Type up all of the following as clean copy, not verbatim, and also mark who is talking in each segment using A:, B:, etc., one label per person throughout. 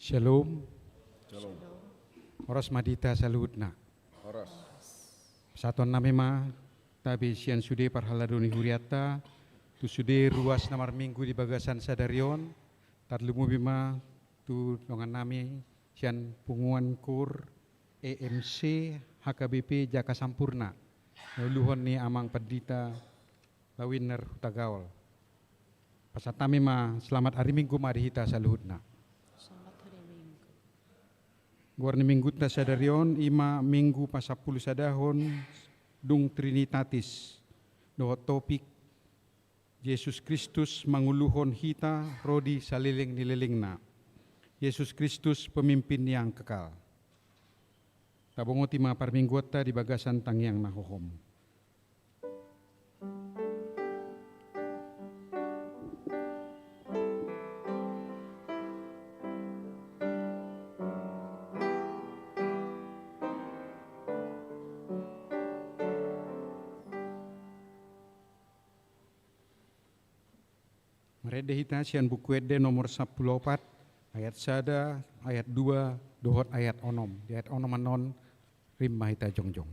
A: Shalom.
B: Shalom.
A: Oras madita saluhutna.
B: Oras.
A: Satuan namema tabi sian sude parhaladoni huriata tu sude ruas namar minggu di bagasan sadarion tarlumu bima tu dongan nami sian punguan kur EMC HKBP Jaka Sampurna luhon ni amang pendita lawiner tagawal. Pasatami ma selamat hari minggu marihita saluhutna. Guarni minggu ta sadarion ima minggu pasapuluh sadahon dung Trinitatis doho topik Yesus Kristus manguluhon hita rodi saliling nililingna. Yesus Kristus pemimpin yang kekal. Tabongoti ma parminggota di bagasan tangyang nahohom. Merede hita sian buku ede nomor 14 ayat sada ayat 2 dohot ayat onom. Di ayat onom anon rimma hita jongjong.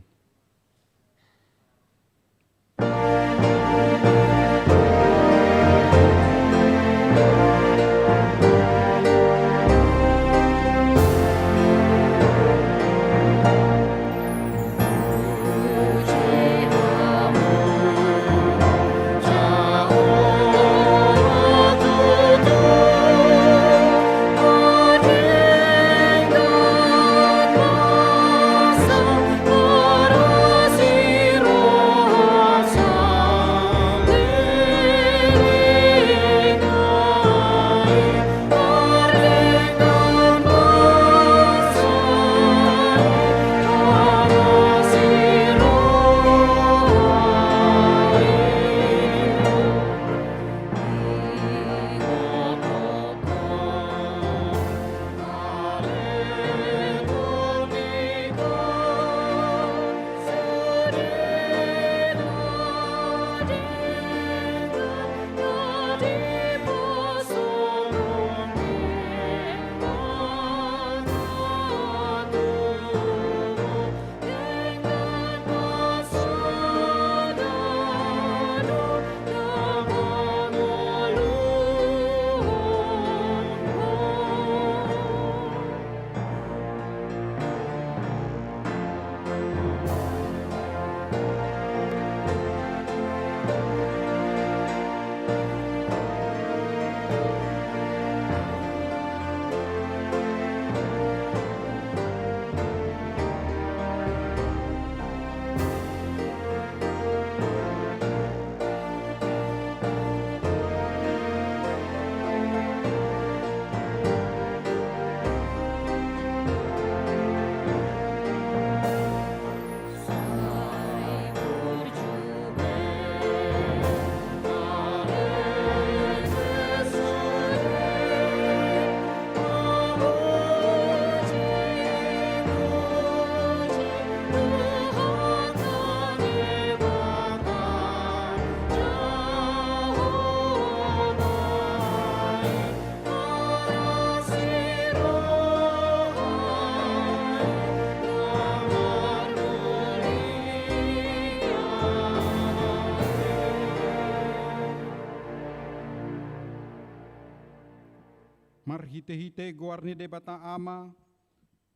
A: Hite-hite guarni debata ama,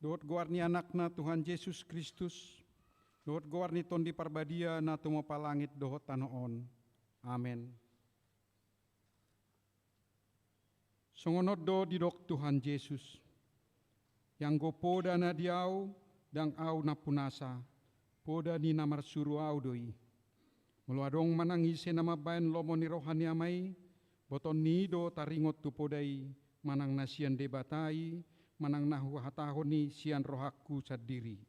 A: dohot guarni anakna Tuhan Yesus Kristus, dohot guarni tondi parbadia na tumo palangit dohot tanoon. Amen. Songonod do didok Tuhan Yesus, yang go poda na diaw, dang aw na punasa, poda ni namar suru aw doi. Meluadong manangise nama bayan lomo ni rohani amai, boton nido taringot tu podai, manang nasian debatai, manang nahu hatahoni sian rohaku sadiri.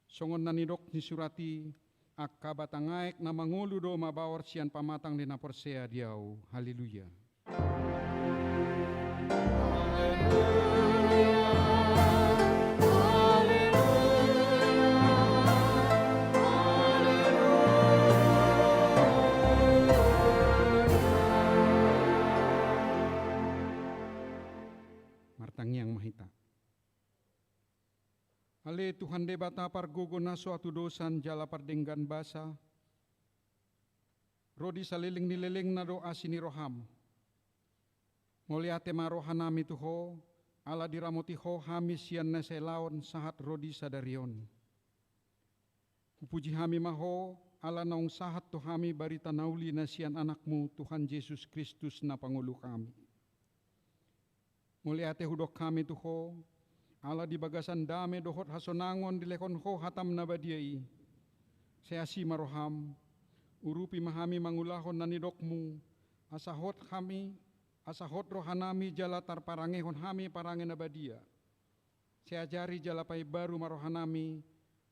A: Songon nanidok ni surati, akka batangaek na mangulu do mabawar sian pamatang di naporsea diau. Haleluya. martangiang mahita. Ale Tuhan de bata pargogo na suatu dosan jala pardenggan basa, rodi saliling nililing na doa sini roham. Moliate marohanami tuho, ala diramoti ho hamis yan na selaon sahat rodi sadarion. Puji hami maho, ala naung sahat to hami barita nauli na siyan anakmu Tuhan Yesus Kristus na Pangulo kami. Moliate hudok kami tuho, ala di bagasan dame dohot hasonangon dilekon ho hatam na badiai. Seasi maroham, urupi mahami mangulahon na nidokmu, asahot kami, asahot rohanami jala tarparangehon hami parangen na badia. Seajari jala pai baru marohanami,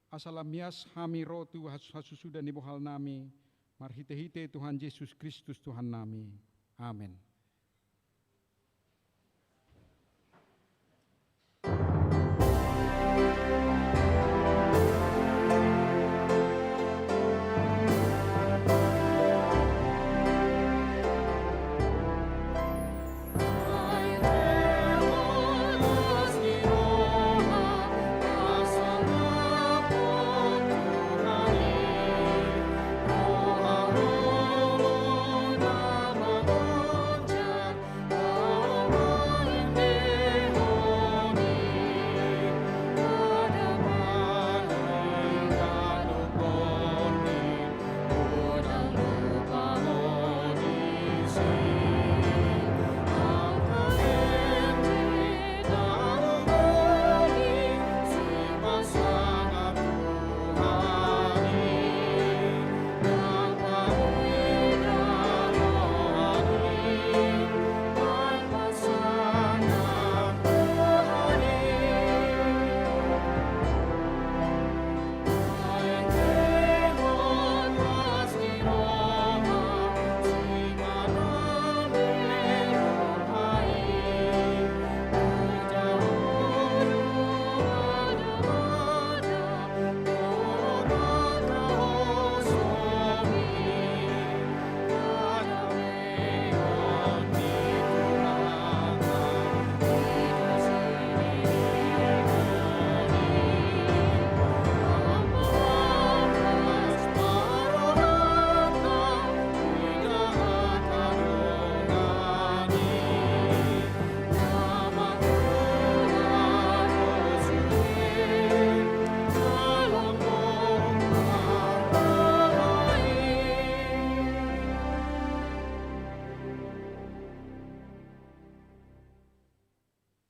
A: asalamias hami rotu hasusudan ni bohal nami, marhite-hite Tuhan Yesus Kristus Tuhan nami. Amin.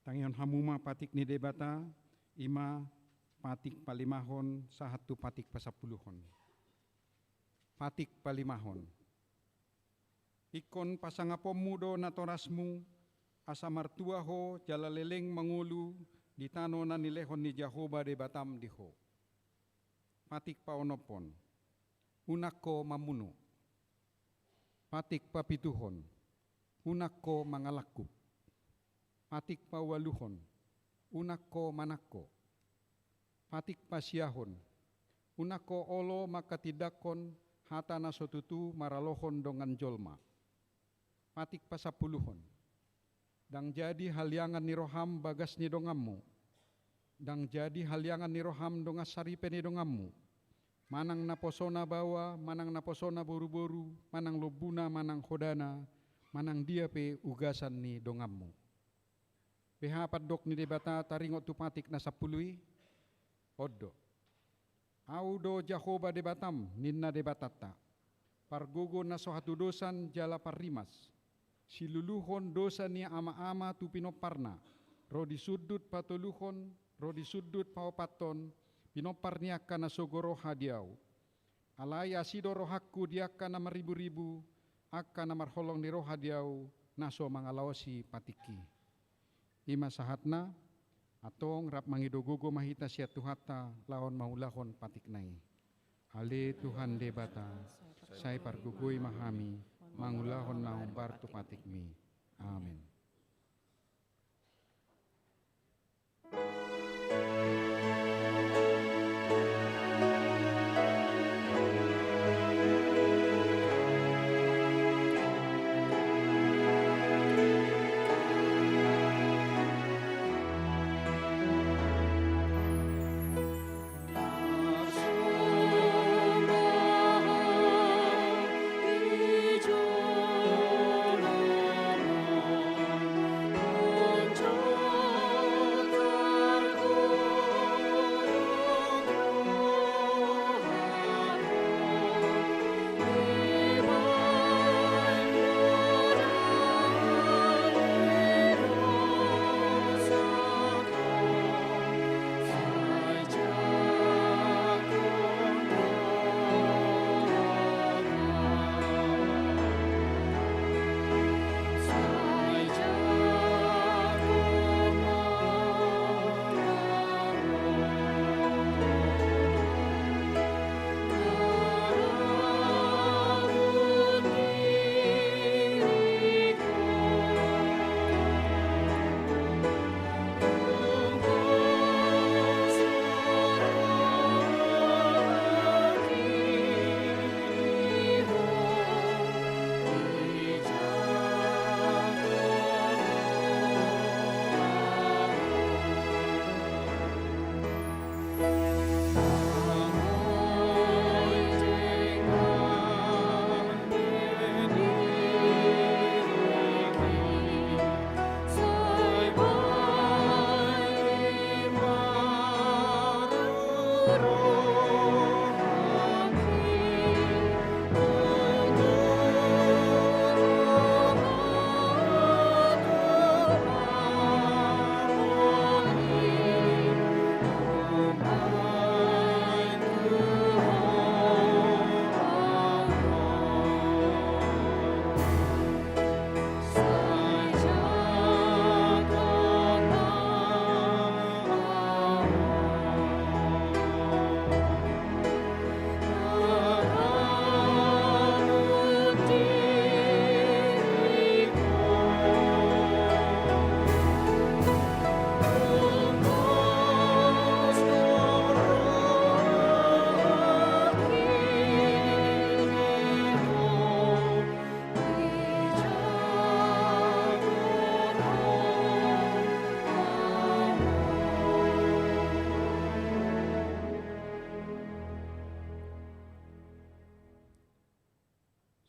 A: Tangion hamuma patik ni debata, ima patik palimahon, sahatu patik pasapuluhon. Patik palimahon. Ikon pasangapomudo na torasmu, asa martuaho jalaleleng mangulu, di tano na nilehon ni Jehovah de batam diho. Patik paonopon, unako mamuno. Patik papituhon, unako mangalakuk. Patik pawaluhon, unako manako. Patik pasiahon, unako olo makatidakon hata na sotutu maralohon dongan jolma. Patik pasapuluhon, dang jadi haliangan ni roham bagas ni dongammu. Dang jadi haliangan ni roham dongas saripe ni dongammu. Manang naposona bawa, manang naposona boru-boru, manang lobuna, manang hodana, manang dia pe ugasan ni dongammu. PH padok ni debata taringot tu patik na sapului, odo. Audo Jehovah debatam ninna debatata. Pargogo na sohatu dosan jala parimas. Siluluhon dosa ni ama-ama tu pinoparna. Rodi sudut patoluhon, rodi sudut paopaton, pinopar niaka na sogoro hadiau. Alaya sido rohaku diaka na maribu-ribu, akka na marholong ni rohadiau, naso mangalawasi patiki. Ima sahatna, atong rap mangidogogo mahita siya tuhata laon maulahon patiknay. Ale Tuhan debata, say pargugoy mahami, mangulahon na umbar tu patikmi. Amen.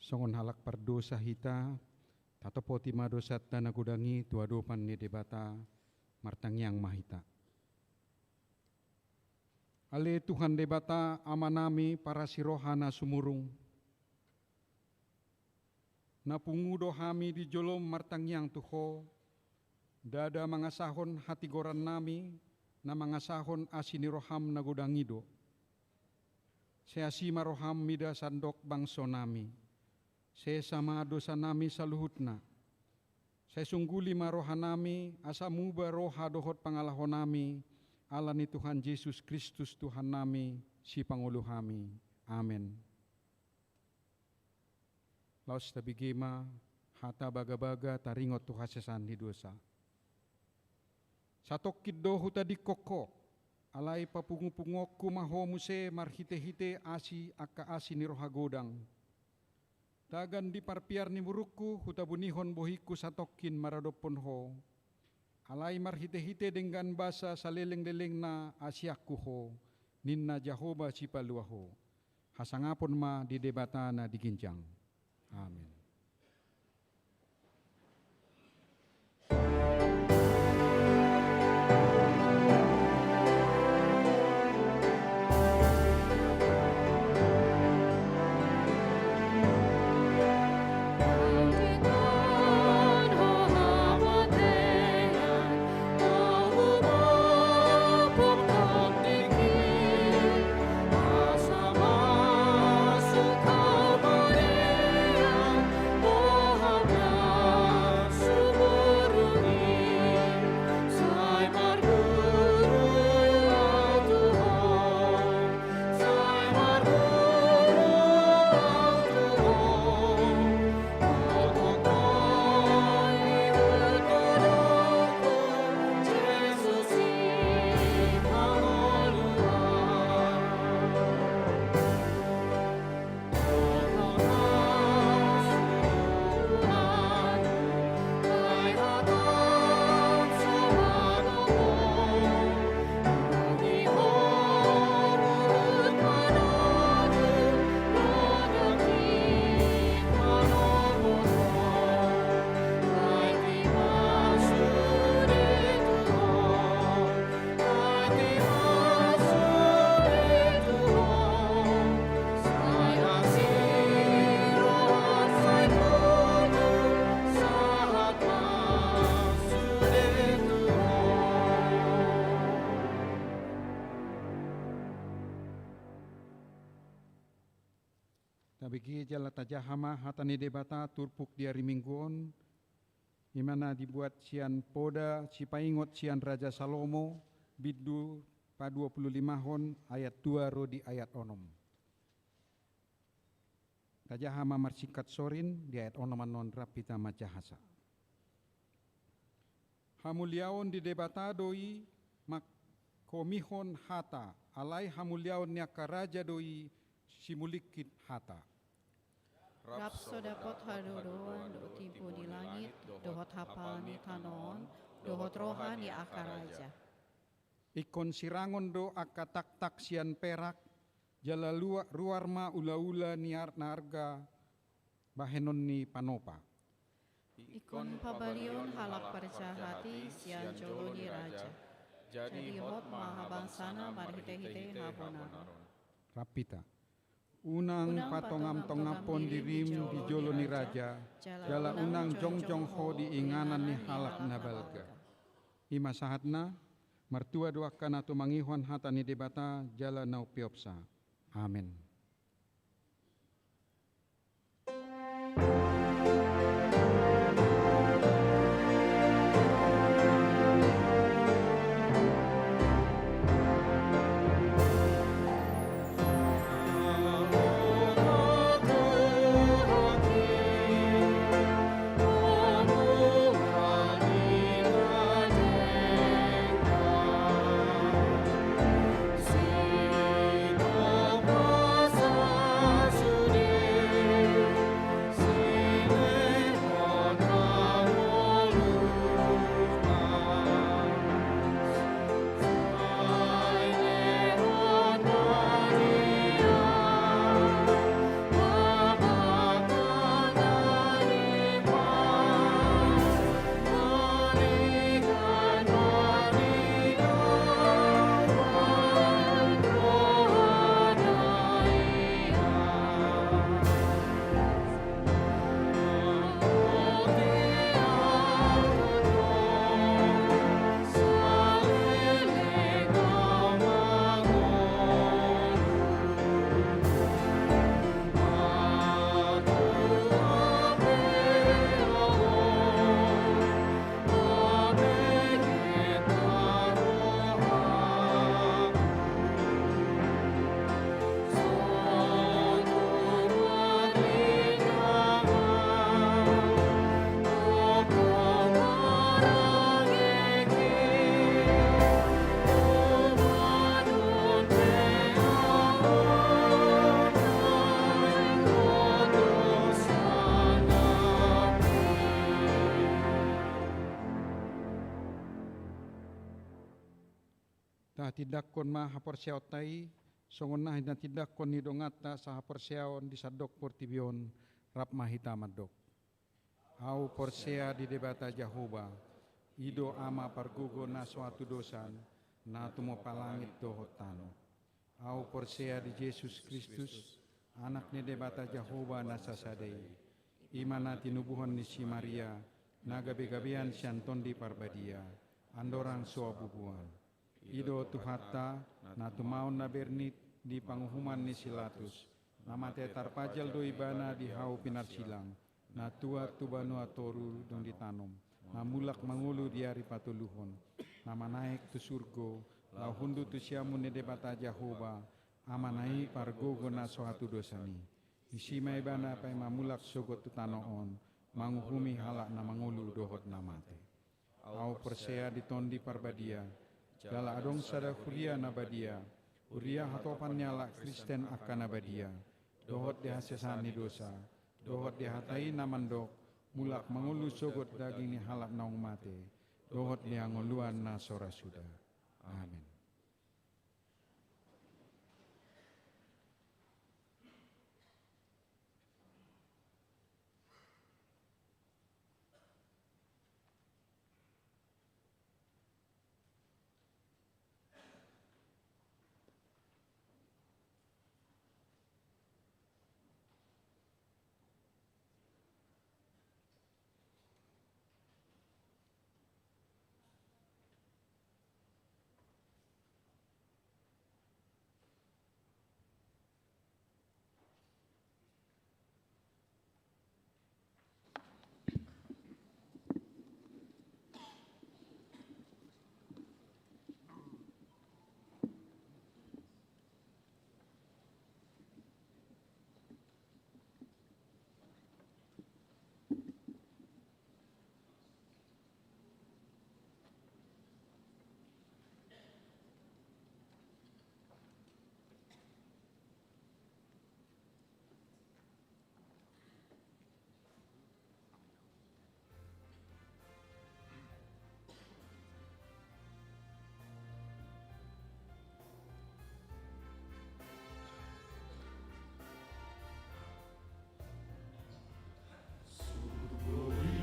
A: songon halak pardosa hita, tatopo tima dosat na nagudangi tuadopan ni debata, martangyang mahita. Ale Tuhan debata amanami para sirohana sumurung, napungudo hami di jolom martangyang tuho, dada mangasahon hati goran nami, na mangasahon asiniroham nagudangido. Seasima roham mida sandok bangso nami, se sama dosa nami saluhutna. Saya sungguli maroha nami, asa muba roha dohot pangalahon nami, ala ni Tuhan Yesus Kristus Tuhan nami, si Pangulo kami. Amen. Laos tabigima, hata baga-baga taringot tuha sesan di dosa. Satokit dohu tadi koko, alai papungu-pungok kumaho muse marhite-hite asi aka asi ni roha godang. Dagan di parpiar ni muruku hutabunihon bohiku satokin maradopon ho. Alai marhite-hite dengan basa saleleng-leleng na asiaku ho, ninna Jahoba sipaluaho. Hasangapon ma di debatana diginjang. Amin. Bagi jala tajahama hatani debata turpuk di hari mingguon, di mana dibuat sian poda cipaingot sian Raja Salomo bidu pa 25 hon ayat 2 ro di ayat onom. Tajahama marsikat sorin di ayat onoman non rapita majahasa. Hamuliaon di debata doi mak komihon hata alai hamuliaon niaka raja doi simulikit hata.
B: Rapso dapot hadodoan do tipu di langit, dohot hapal ni tanon, dohot rohan di akaraja.
A: Ikon sirangon do akatak-tak sian perak, jala ruarma ula-ula niar narga bahenon ni panopa.
B: Ikon pabalion halak percahati sian jolo ni raja. Jadi hot mahabangsana marhite-hite habonaron.
A: Rapita. Unang patongam-tongapon dirim di jolo ni raja, jala unang jongjong ho di inganan ni halak nabalga. Ima sahatna, martua doakan atau mangihon hata ni debata jala nau piopsa. Amin.
C: Sino
A: Ta tidakkon ma haporsiautai, songon nah na tidakkon ni dongata sa haporsiaon di sadok portibion rap mahita madok. Au porsea di debata Jahoba, ido ama pargugo na suatu dosan, na tumo palangit dohotano. Au porsea di Yesus Kristus, anak ni debata Jahoba na sasadei, imana tinubuhon ni si Maria, na gabi-gabian sianton di parbadia, andorang suabubuan. Ido tuhata na tumaon na bernit di panguhuman ni Silatus, na mate tarpajal do ibana di hau pinarsilang, na tua tubanu atoru dong ditanom, na mulak mangulu di hari patuluhon, na manaik tu surgo, lau hundu tu siamun ni debata Jahoba, amanai pargogo na sohatu dosani. Isimai bana pai mamulak sogot tu tanoon, manguhumi halak na mangulu dohot na mate. Au persea di tondi parbadia, jala adong sada huria nabadia, huria hatopan nyala Kristen akan nabadia, dohot dihasesani dosa, dohot dihatai namandok, mulak mangulu sogot daging ni halak naung mate, dohot diangoluan na sora sudah. Amin.
C: Surgoi,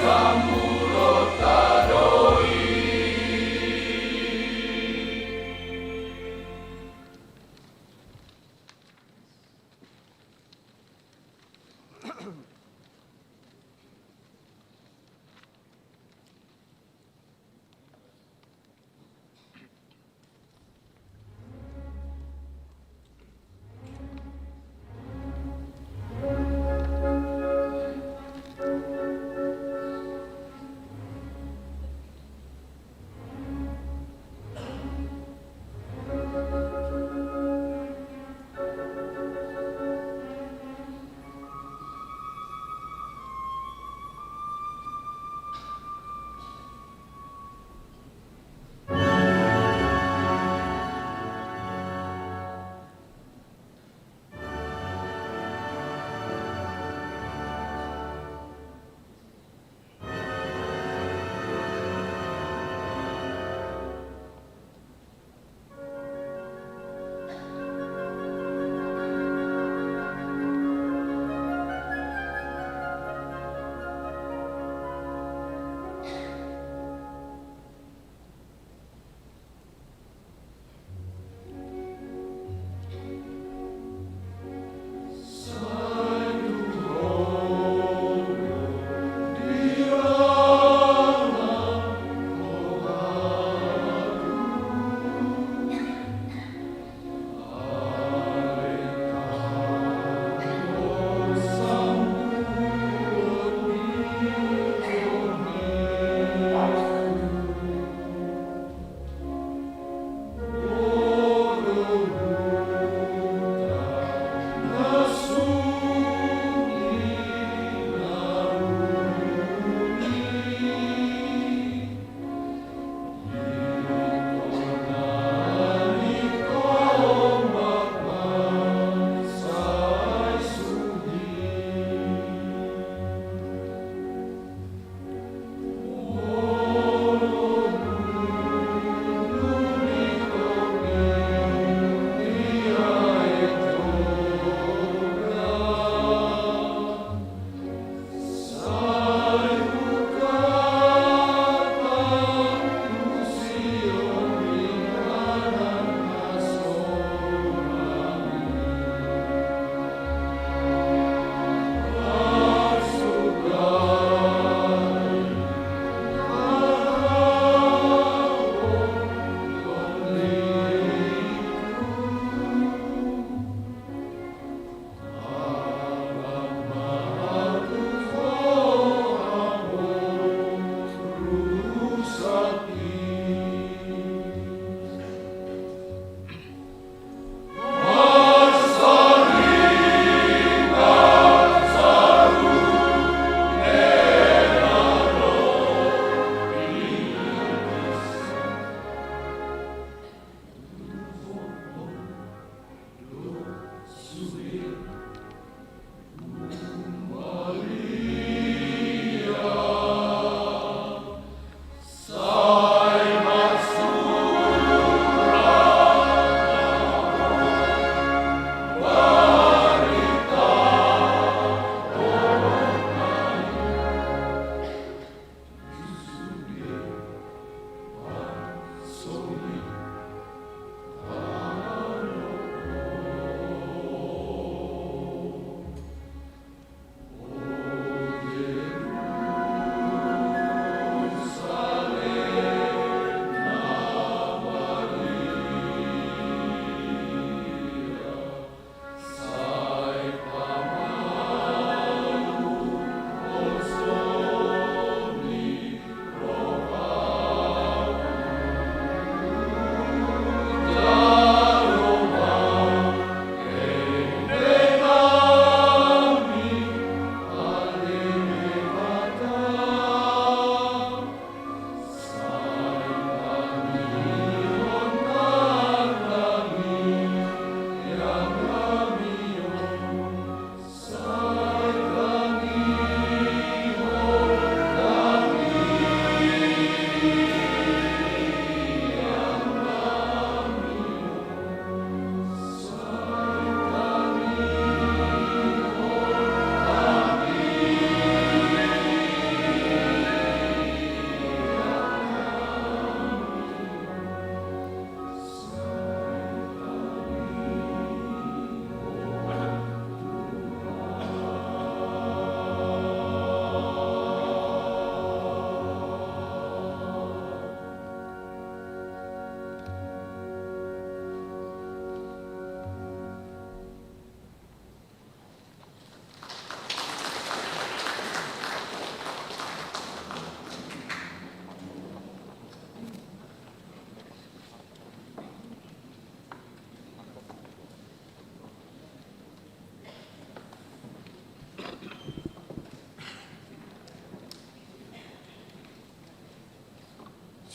C: Come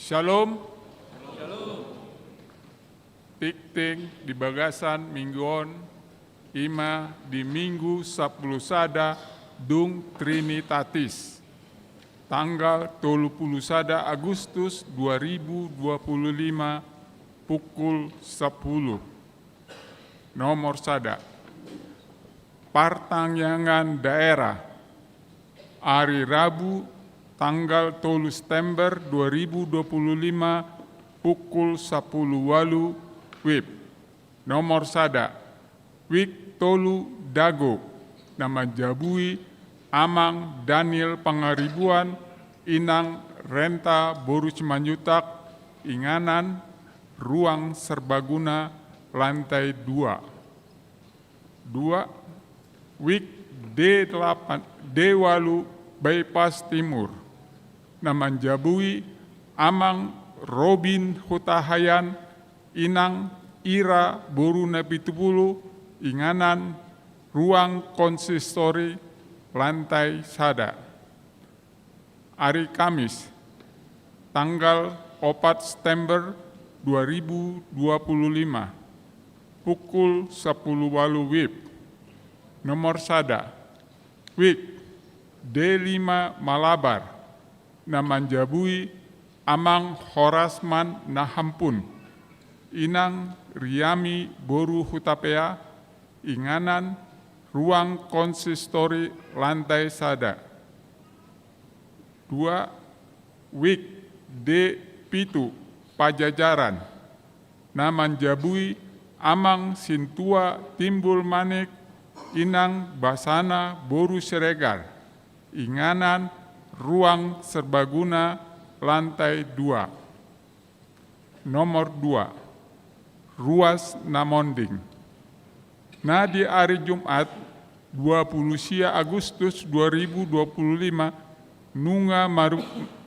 C: Shalom. Tikting di bagasan mingguon ima di minggu 10 sada dung Trinitatis tanggal 31 Agustus 2025 pukul 10. Nomor sada Partangyangan daerah hari Rabu tanggal 3 September 2025 pukul 10 walu WIB. Nomor sada Wik Tolu Dago nama Jabui Amang Daniel Pangaribuan Inang Renta Boru Cimanjutak Inganan Ruang Serbaguna lantai 2. Wik D8 Dewalu Bypass Timur nama Jabui Amang Robin Hutahayan Inang Ira Boru Nepitupulu Inganan Ruang Konsistori lantai sada. Hari Kamis tanggal 4 September 2025 pukul 10 walu WIB. Nomor sada Wik D5 Malabar nama Jabui Amang Horasman Nahampun Inang Riami Boru Hutapea Inganan Ruang Konsistori lantai sada. 2. Wik D Pitu Pajajaran nama Jabui Amang Sintua Timbul Manik Inang Basana Boru Siregar Inganan Ruang Serbaguna lantai 2. Nomor 2 Ruas Namonding. Nah di hari Jumat 20 Agustus 2025 Nunga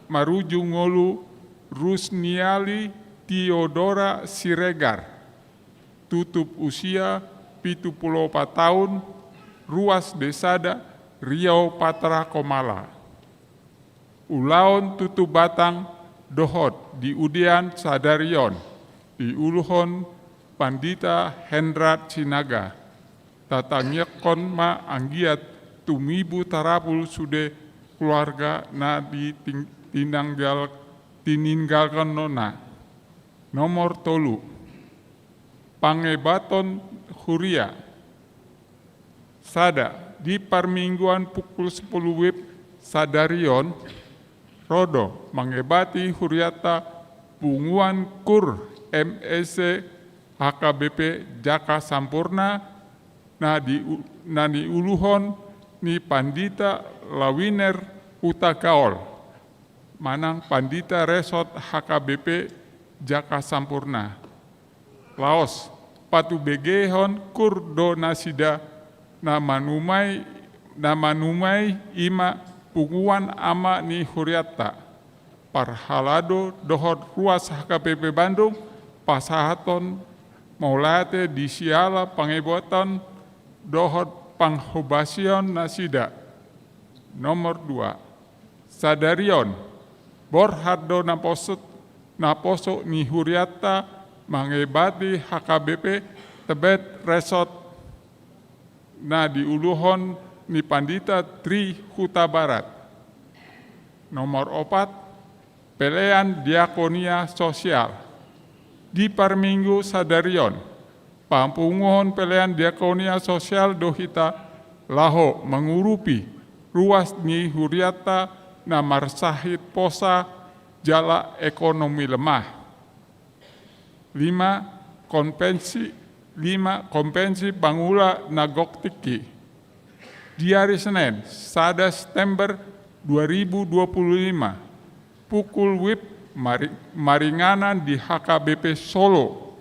C: Maruju Ngolu Rusniali Theodora Siregar tutup usia 74 tahun ruas desada Riau Patra Komala. Ulaon tutup batang dohot di Udian Sadarion di Uluhon Pandita Hendrat Sinaga tatanyekon ma anggiat tumibu tarapul sude keluarga na tininggalkan nona. Nomor 3 Pangebaton Huria sada di parmingguan pukul 10 WIB Sadarion rodo mengebati Huriata punguan kur MEC HKBP Jaka Sampurna na di Uluhon ni Pandita Lawiner Utakaol manang Pandita Resort HKBP Jaka Sampurna. Laos patu begehon kur do nasida nama numai ima punguan ama ni Huriata parhalado dohot ruas HKBP Bandung pasahaton maulate di siala pangebotan dohot panghobasion nasida. Nomor 2 Sadarion borhardo naposok ni Huriata mangebati HKBP Tebet Resort na di Uluhon ni Pandita Tri Huta Barat. Nomor 4 Pelean Diakonia Sosial di Parminggu Sadarion pampunguhon pelean Diakonia Sosial dohita laho mengurupi ruas ni Huriata na marsahit posa jala ekonomi lemah. 5. Kompensi Bangula Nagoktiki di hari Senin 1 September 2025 pukul WIB Maringanan di HKBP Solo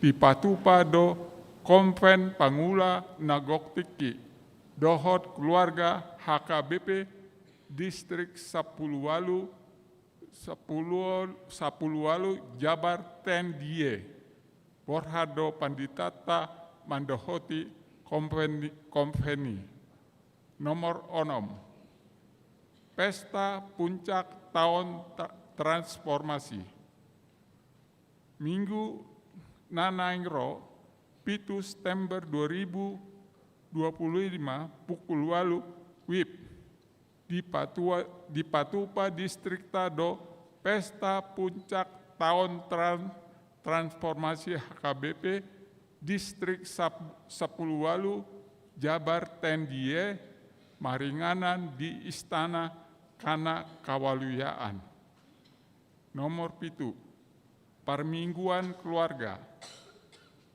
C: di Patupado Konven Pangula Nagoktiki dohot keluarga HKBP Distrik Sapuluwalu Jabar Tendie Borhado Panditata Mandohoti Konveni. Nomor 6 Pesta Puncak transformasi. Minggu nanaingro 7 September 2025 pukul 8 WIB di Patupa Distrik Tado Pesta Puncak Tahun Transformasi HKBP Distrik 10 Walu Jabar Tendie Maringanan di Istana Kana Kawaluyaan. Nomor 7 Permingguan Keluarga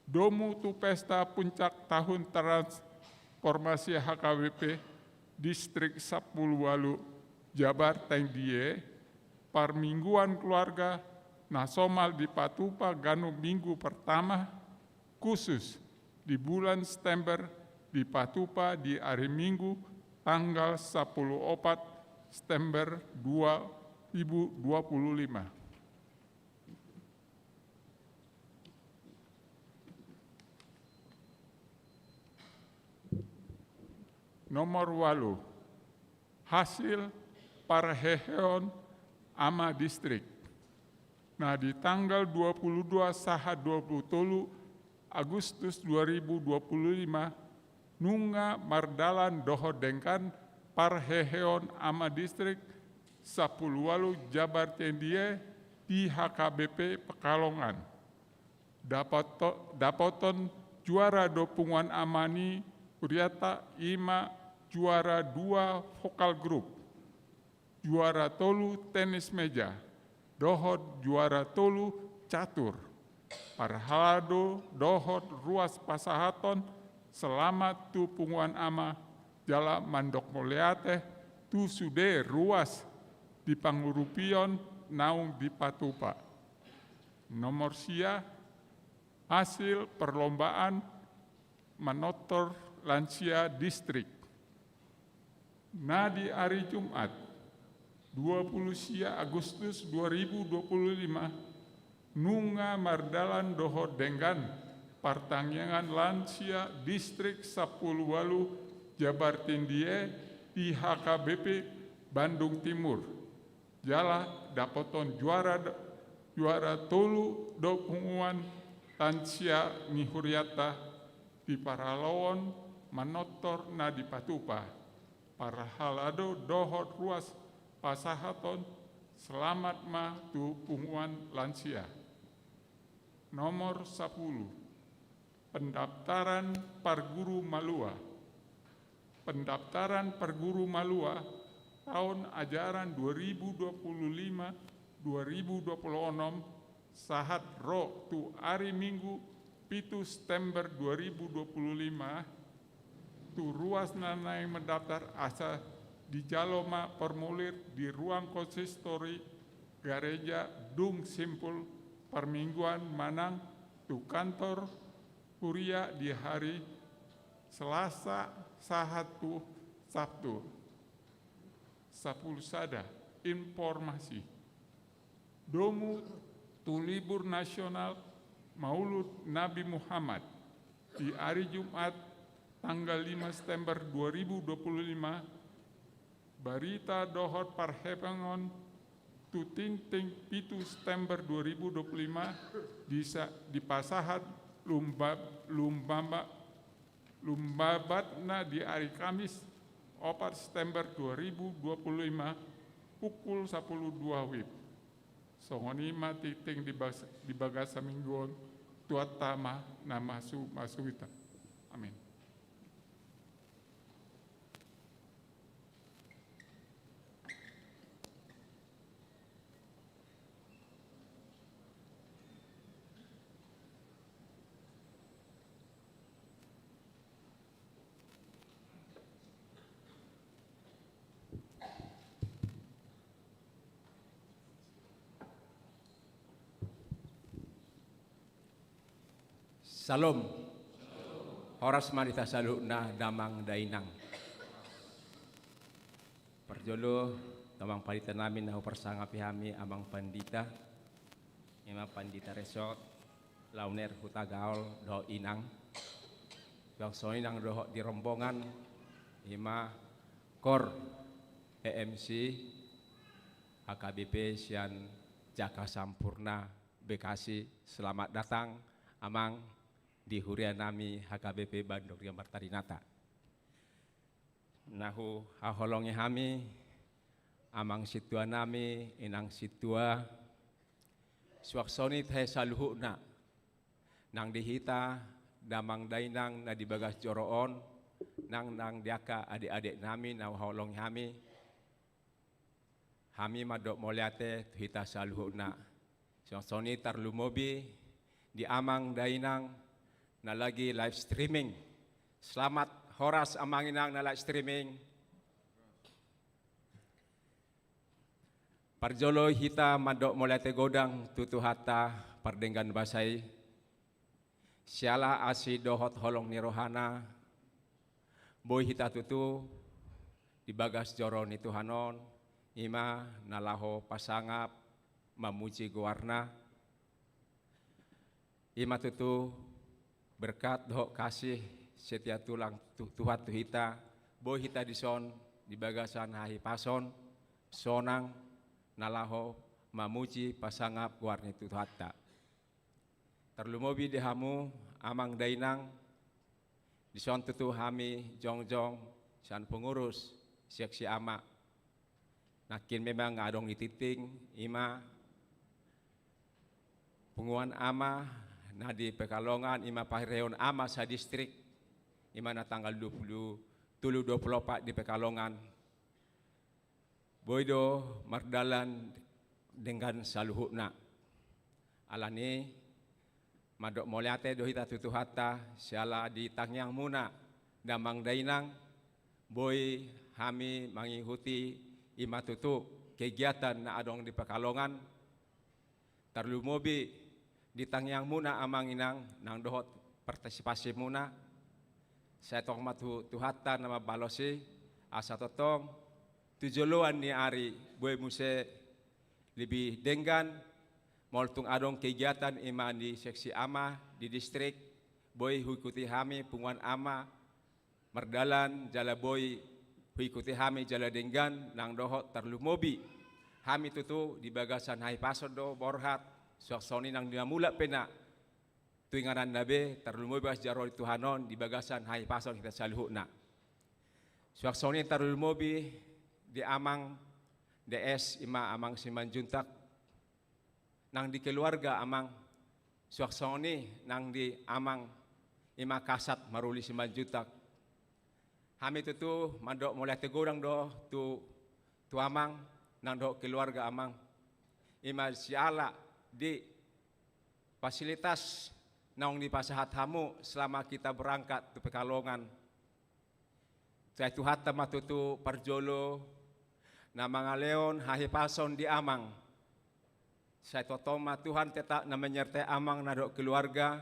C: Domu tu Pesta Puncak Tahun Transformasi HKBP Distrik 10 Walu Jabar Tendie Permingguan Keluarga nasional di Patupa Ganu minggu pertama khusus di bulan September di Patupa di hari Minggu tanggal 14 September 2025. Nomor 8, hasil parheheon ama distrik. Nah di tanggal 22 saha 23 Agustus 2025, nunga mardalan doho dengkan parheheon ama distrik 10 Walu Jabar Tendie di HKBP Pekalongan. Dapoton juara dopungan amani Kuriata Ima juara 2 vokal grup, juara tolu tenis meja, dohot juara tolu catur, parhalado dohot ruas pasahaton selamat tu punguan ama jala mandok moleate tu sude ruas di Pangurupion naung di Patupa. Nomor sia hasil perlombaan manotor lansia distrik. Nah di hari Jumat 20 sia Agustus 2025 nunga mardalan doho denggan partangyangan lansia distrik 10 Walu Jabar Tindie di HKBP Bandung Timur. Jala dapoton juara tolu do punguan lansia ngihuriata di Paralawon manotor na di Patupa. Para halado dohot ruas pasahaton selamat ma tu punguan lansia. Nomor 10 pendaftaran Parguru Malua. Pendaftaran Parguru Malua tahun ajaran 2025-2026 sahat ro tu hari Minggu 7 September 2025 tu ruas nanai mendaftar asa di Jaloma formulir di ruang konsistori gereja Dung Simpul Permingguan Manang tu kantor kuria di hari Selasa sahatu Sabtu. 10 sada informasi domu tu libur nasional Maulud Nabi Muhammad di hari Jumat tanggal 5 September 2025 barita dohot parhepengon tu tinting 7 September 2025 di pasahat lumbabatna di hari Kamis 4 September 2025 pukul 12 WIB. Songoni mati ting di bagasa mingguan tuatama na masuita. Amin.
D: Salam. Horas manita salukna damang dainang. Perjolo damang pandita namin na persanga pihami amang pandita. Ima pandita resort launer hutagaol do inang. Yang soinang do di rombongan ima kor PMC HKBP Sian Jaka Sampurna Bekasi, selamat datang amang di hurian nami HKBP Bandung Ria Martarinata. Nahu haholongi hami amang situa nami inang situa suaksoni teh saluhuna nang dihita damang dainang na dibagas joroon nang diaka adik-adik nami nahu haholongi hami madok moliate tuhita saluhuna suaksoni tarlumobi di amang dainang na lagi live streaming. Selamat horas amanginang na live streaming. Parjolo hita madok molate godang tutu hata pardenggan basai. Siala asi dohot holong ni rohana. Boy hita tutu dibagas joron itu hanon. Ima nalaho pasangap mamuji guarna. Ima tutu berkat doh kasih setia tulang Tuhan tuhita, boh hita dison di bagasan hahi pason, sonang nalaho mamuji pasangap warni tuhata. Terlumobi dehamu amang dainang dison tutu hami jongjong san pengurus seksi ama. Nakin memang ngadong ititing ima penguan ama nah di Pekalongan ima pahireon ama sa distrik ima na tanggal 24 di Pekalongan boydo mardalan dengan saluhuna alani madok moliate dohita tutuhata siala di tangyang muna damang dainang boy hami mengikuti ima tutu kegiatan na adong di Pekalongan tarlumobi di tangyang muna amang inang nang dohot partisipasi muna saya tong matu tuhata nama balosi asa totong tujuluan ni ari boy muse lebih denggan moltung adong kegiatan iman di seksi ama di distrik boy huikuti hami punguan ama merdalan jala boy huikuti hami jala denggan nang dohot terlumobi hami tutu di bagasan hai pasodo borhat suaksoni nang dinamula pena tuingaran nabe tarlumobi bas jaro Tuhanon di bagasan hai pason kita saluhuna suaksoni tarlumobi di amang DS ima amang Simanjuntak nang di keluarga amang suaksoni nang di amang ima kasat maruli Simanjuntak hami tutu mandok mulai tegurang do tu amang nang do keluarga amang ima siala di fasilitas naung di pasahat hamu selama kita berangkat ke Pekalongan. Saya tuhat matutu parjolo na mga leon hahi pason di amang. Saya totoma Tuhan tetap na menyertai amang na do keluarga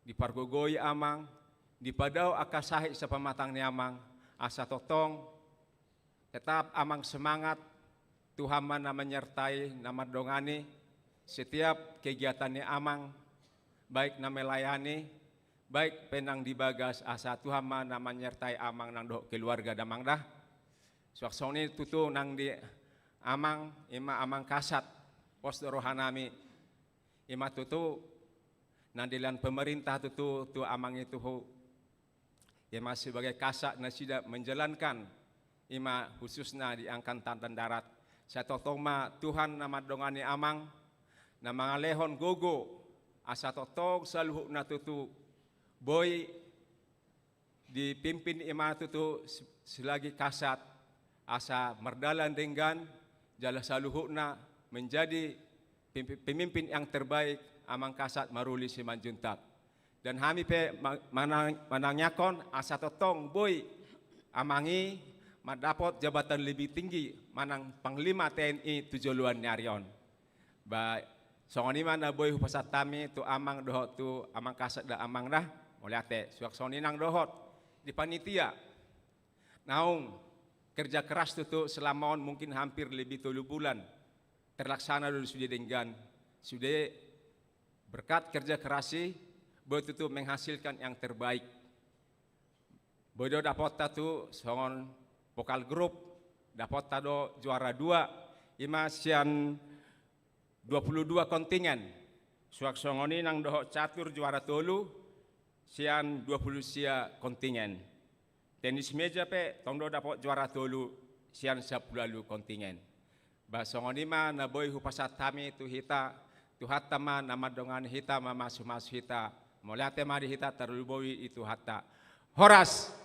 D: di pargogoy amang di padaw akasahi sa pamatang ni amang asa totong tetap amang semangat Tuhan na menyertai na madongani setiap kegiatannya amang baik na melayani baik penang dibagas asa Tuhan na menyertai amang nang do keluarga damang dah suaksoni tutu nang di amang ima amang kasat pos rohanami ima tutu nang dilan pemerintah tutu tu amang itu ima sebagai kasat na sida menjalankan ima khususnya di angkatan darat saya totoma Tuhan nama dongani amang na mga lehon gogo asa totog saluhuk na tutu boy dipimpin ima tutu selagi kasat asa merdalan denggan jala saluhuk na menjadi pemimpin yang terbaik amang kasat maruli Simanjuntak dan hami pe mananyakon asa totong boy amangi mendapat jabatan lebih tinggi manang panglima TNI tujuluan nyarion baik songoni mana boy hupasat tami tu amang dohot tu amang kasat da amang dah moliate suaksoni nang dohot di panitia naung kerja keras tu selama mungkin hampir lebih 3 bulan terlaksana dulu sudah denggan sudah berkat kerja kerasi boy tu menghasilkan yang terbaik boy do dapat tu songon vokal grup dapat do juara 2 ima sian 22 kontingen. Suak songoni nang dohok catur juara tolu, sian 20 sia kontingen. Tenis meja pe tongdo dapat juara tolu, sian 10 kontingen. Basongoni ma naboy hupasat kami tu hita, tu hatta ma nama dongan hita ma masu hita, moliate mari hita terluboi itu hatta. Horas.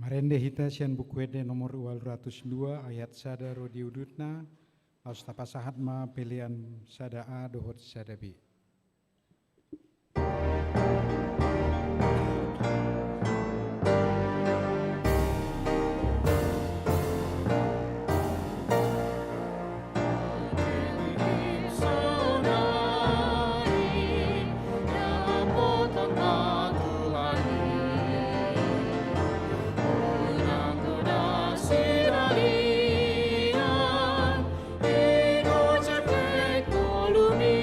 A: Marende hita sian bukuede nomor 202 ayat sada rodi udutna aus tapasahat ma pilihan sada A dohot sada B.
E: Ego jake kolumi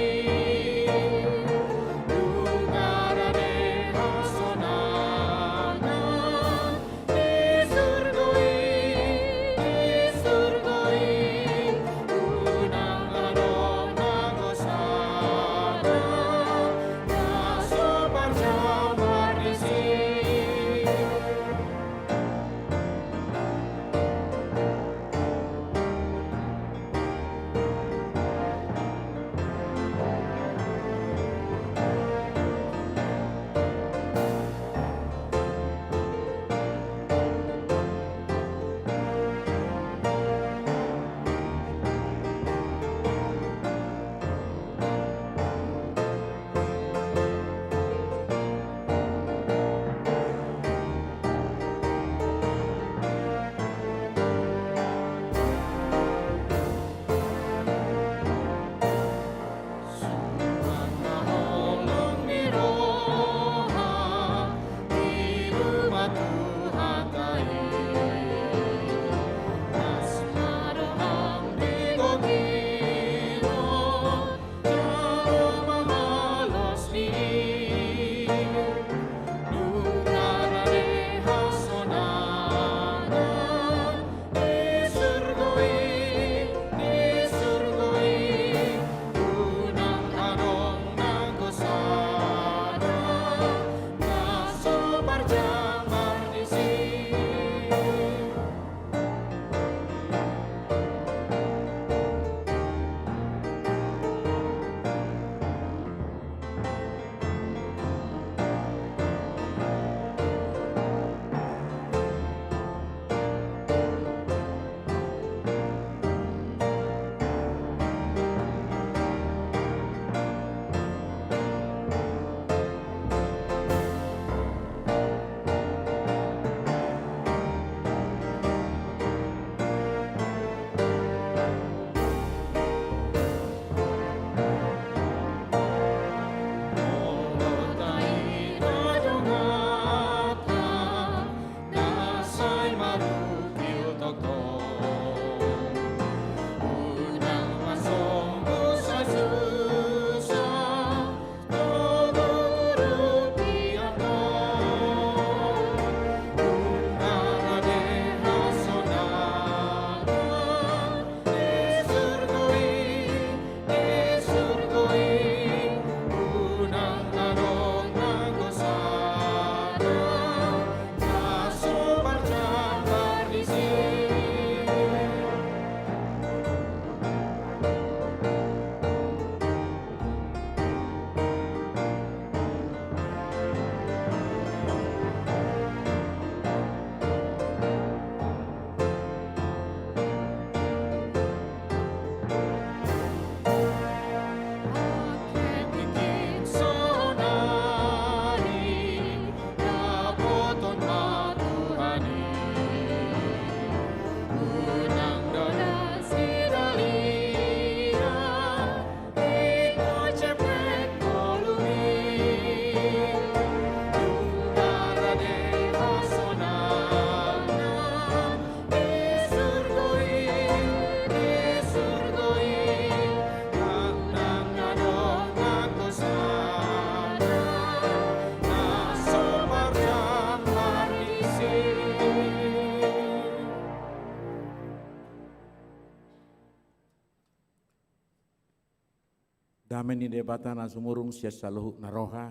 E: Damen ni debatan asumurung sia saluhu naroha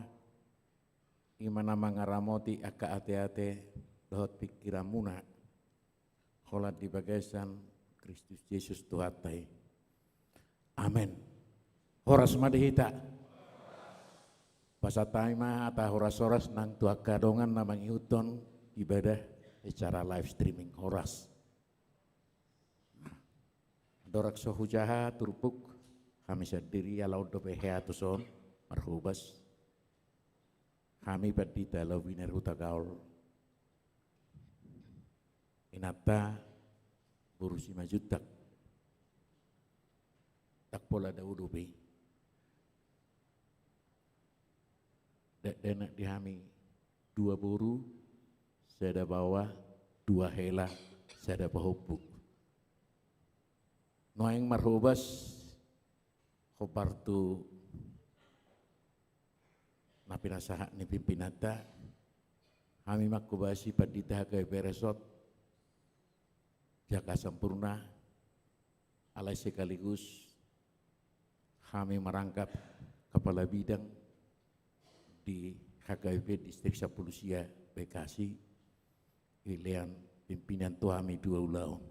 E: imana mangaramoti aka ate-ate dohot pikiran muna kholat di bagaisan Kristus Yesus Tuhatai. Amin. Horas madihita. Pasatay ma ata horas-horas nang tuakadongan namang iuton ibadah secara live streaming horas. Dorak sohujaha turpuk kami sendiri alau dope heatuson marhubas kami badita lau winer hutagaul inata burusi majutak tak pola daudupi denak dihami 2 buru sada bawah 2 hela sada pahupuk noeng marhubas kopartu napinasaha ni pimpinata kami makubasi padita kay beresot jaka sempurna alai sekaligus kami merangkap kepala bidang di HKIP Distrik Sapulusia Bekasi pilihan pimpinan tuami 2 ulau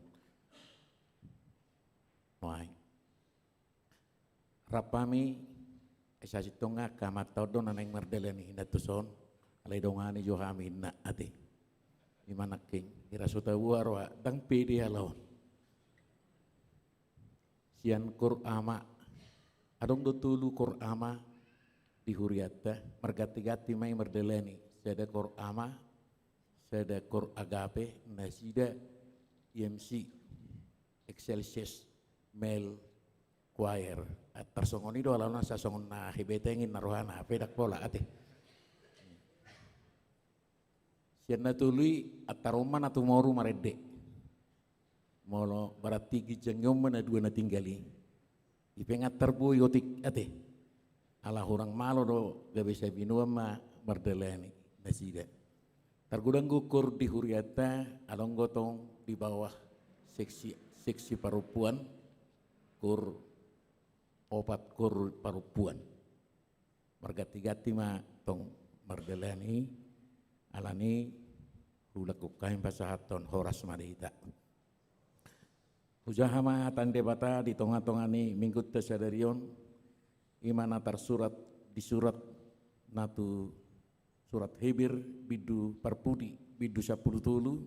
E: noai rapami esasi tonga kamat todon naneng mardeleni hindatuson alai dongani jo kami na ate imana king irasuta warwa dang pedi halon sian kur ama adong do tulu kur ama di huriata margati-gati mai mardeleni sada kur ama sada kur agape nasida IMC Excelsius Mel Choir tersongoni do alana sa songon na hibetengin narohana pedak pola ate sian natului ataroman atu moru marede molo berarti gijengyom mana 2 na tinggali ipengat terbu yotik ate ala hurang malo do gabe sa binua ma mardeleni nasida tergudang gukur di huriata along gotong di bawah seksi parupuan kur opat kur parupuan margati-gati ma tong mardeleni alani hulakukain pasahaton horas madita hujahama tande bata di tonga-tongani minggut tesadarion imana tersurat di surat natu surat Hebir bidu parpudi bidu 10 tulu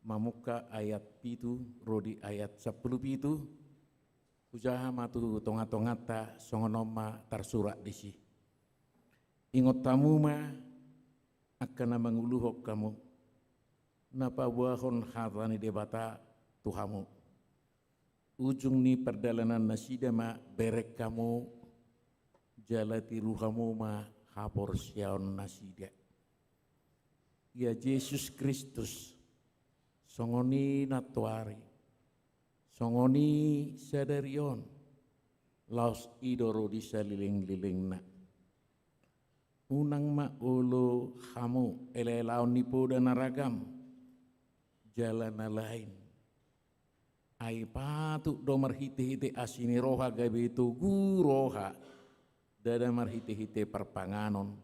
E: mamuka ayat pitu rodi ayat 10 pitu ujaha matu tonga-tongata songonoma tersurat disi ingot tamu ma akan manguluhok kamu napa wahon harani debata tuhamu ujung ni perjalanan nasida ma berek kamu jalati ruhamu ma hapor siaon nasida ya Yesus Kristus songoni natuari songoni sadarion laos idoro di saliling-liling na unang maulo hamu elelaon nipo dan naragam jalan lain ai patuk do marhite-hite asini roha gabe itu guroha dada marhite-hite perpanganon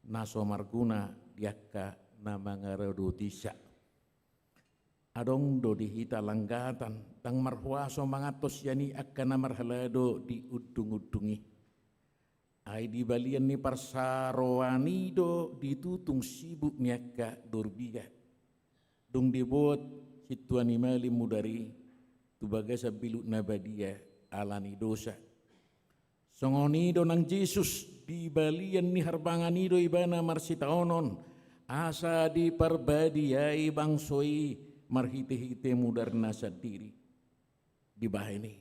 E: naso marguna diakka nama ngarodotisa adong do dihita langgatan tang marhuaso mangatos yani akan marhalado di udung-udungi ai di balian ni parsaroani do ditutung sibuk niaka dorbiga dong dibuat situani mali mudari tubaga sabilu nabadia alani dosa songoni do nang Yesus di balian ni harbangani do ibana marsitaonon asa di parbadiai bangsoi marhite-hite mudarna sadiri di bahini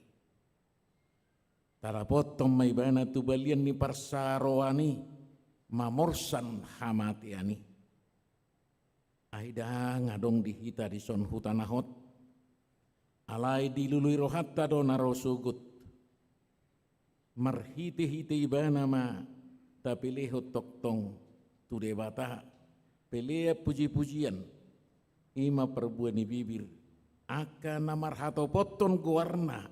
E: tarapotong may bana tu balian ni parsaroani mamorsan hamatiani aida ngadong dihita di son hutanahot alai dilului rohatta do narosugut marhite-hite ibana ma tapi lehot toktong tu debata pelea puji-pujian ima perbuan ni bibir akan namar hato poton guarna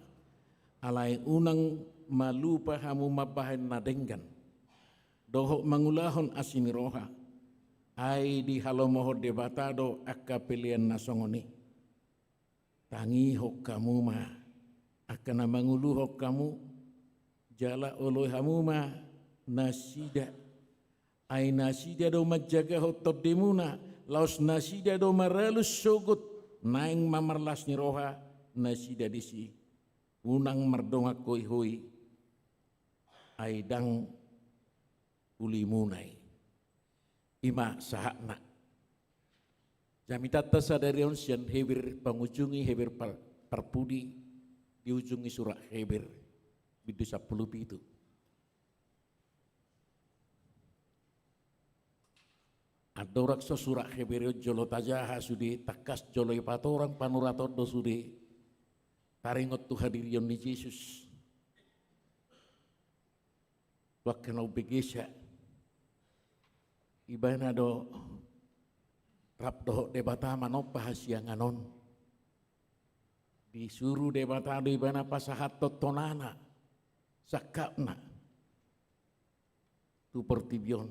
E: alai unang malupa hamu mabahan nadenggan. Doho mangulahon asini roha. Ai di halomoho debatado akka pilihan nasongoni. Tangi hok kamu ma. Akana mangulu hok kamu. Jala oloy hamu ma nasida. Ai nasida do magjaga hotod demuna. Laos nasida do maralus sogut. Naing mamarlas ni roha nasida disi. Unang mardongak koi hoi. Ai dang uli munai. Ima sahakna. Jami tata sadarion sian hebir pangujungi hebir parpudi di ujungi surah hebir bidu 10 itu. Adorak so surah hebir jolo tajaha sudi takas jolo ipatorang panurato do sudi taringot tu hadirion ni Yesus. Wakana ubegesa ibana do rap doh debata manopah sianganon disuruh debata do ibana pasahat totonana sakapna tu pertibion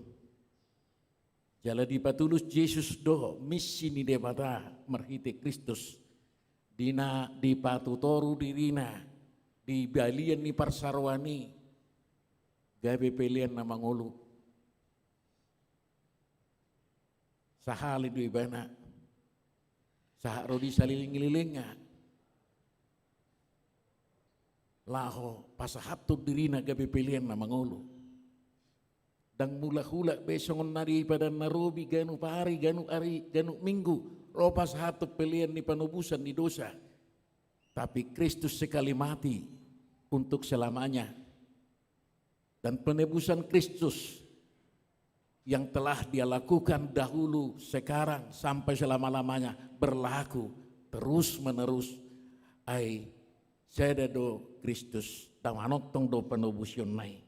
E: jala di patulus Yesus doh misi ni debata merhite Kristus dina di patutoru dirina di balian ni parsarwani gabe pelian nama ngulu sahali du ibana saharodi saliling-lilinga laho pasahatod dirina gabi pilihan na mangolo dang mula-hula besongon nari pada narobi ganu pari ganu ari ganu minggu lo pasahatod pilihan ni panubusan ni dosa tapi Kristus sekali mati untuk selamanya dan penebusan Kristus yang telah dia lakukan dahulu, sekarang, sampai selama-lamanya berlaku terus menerus. Ai seda do Kristus tamanotong do penebusion nai.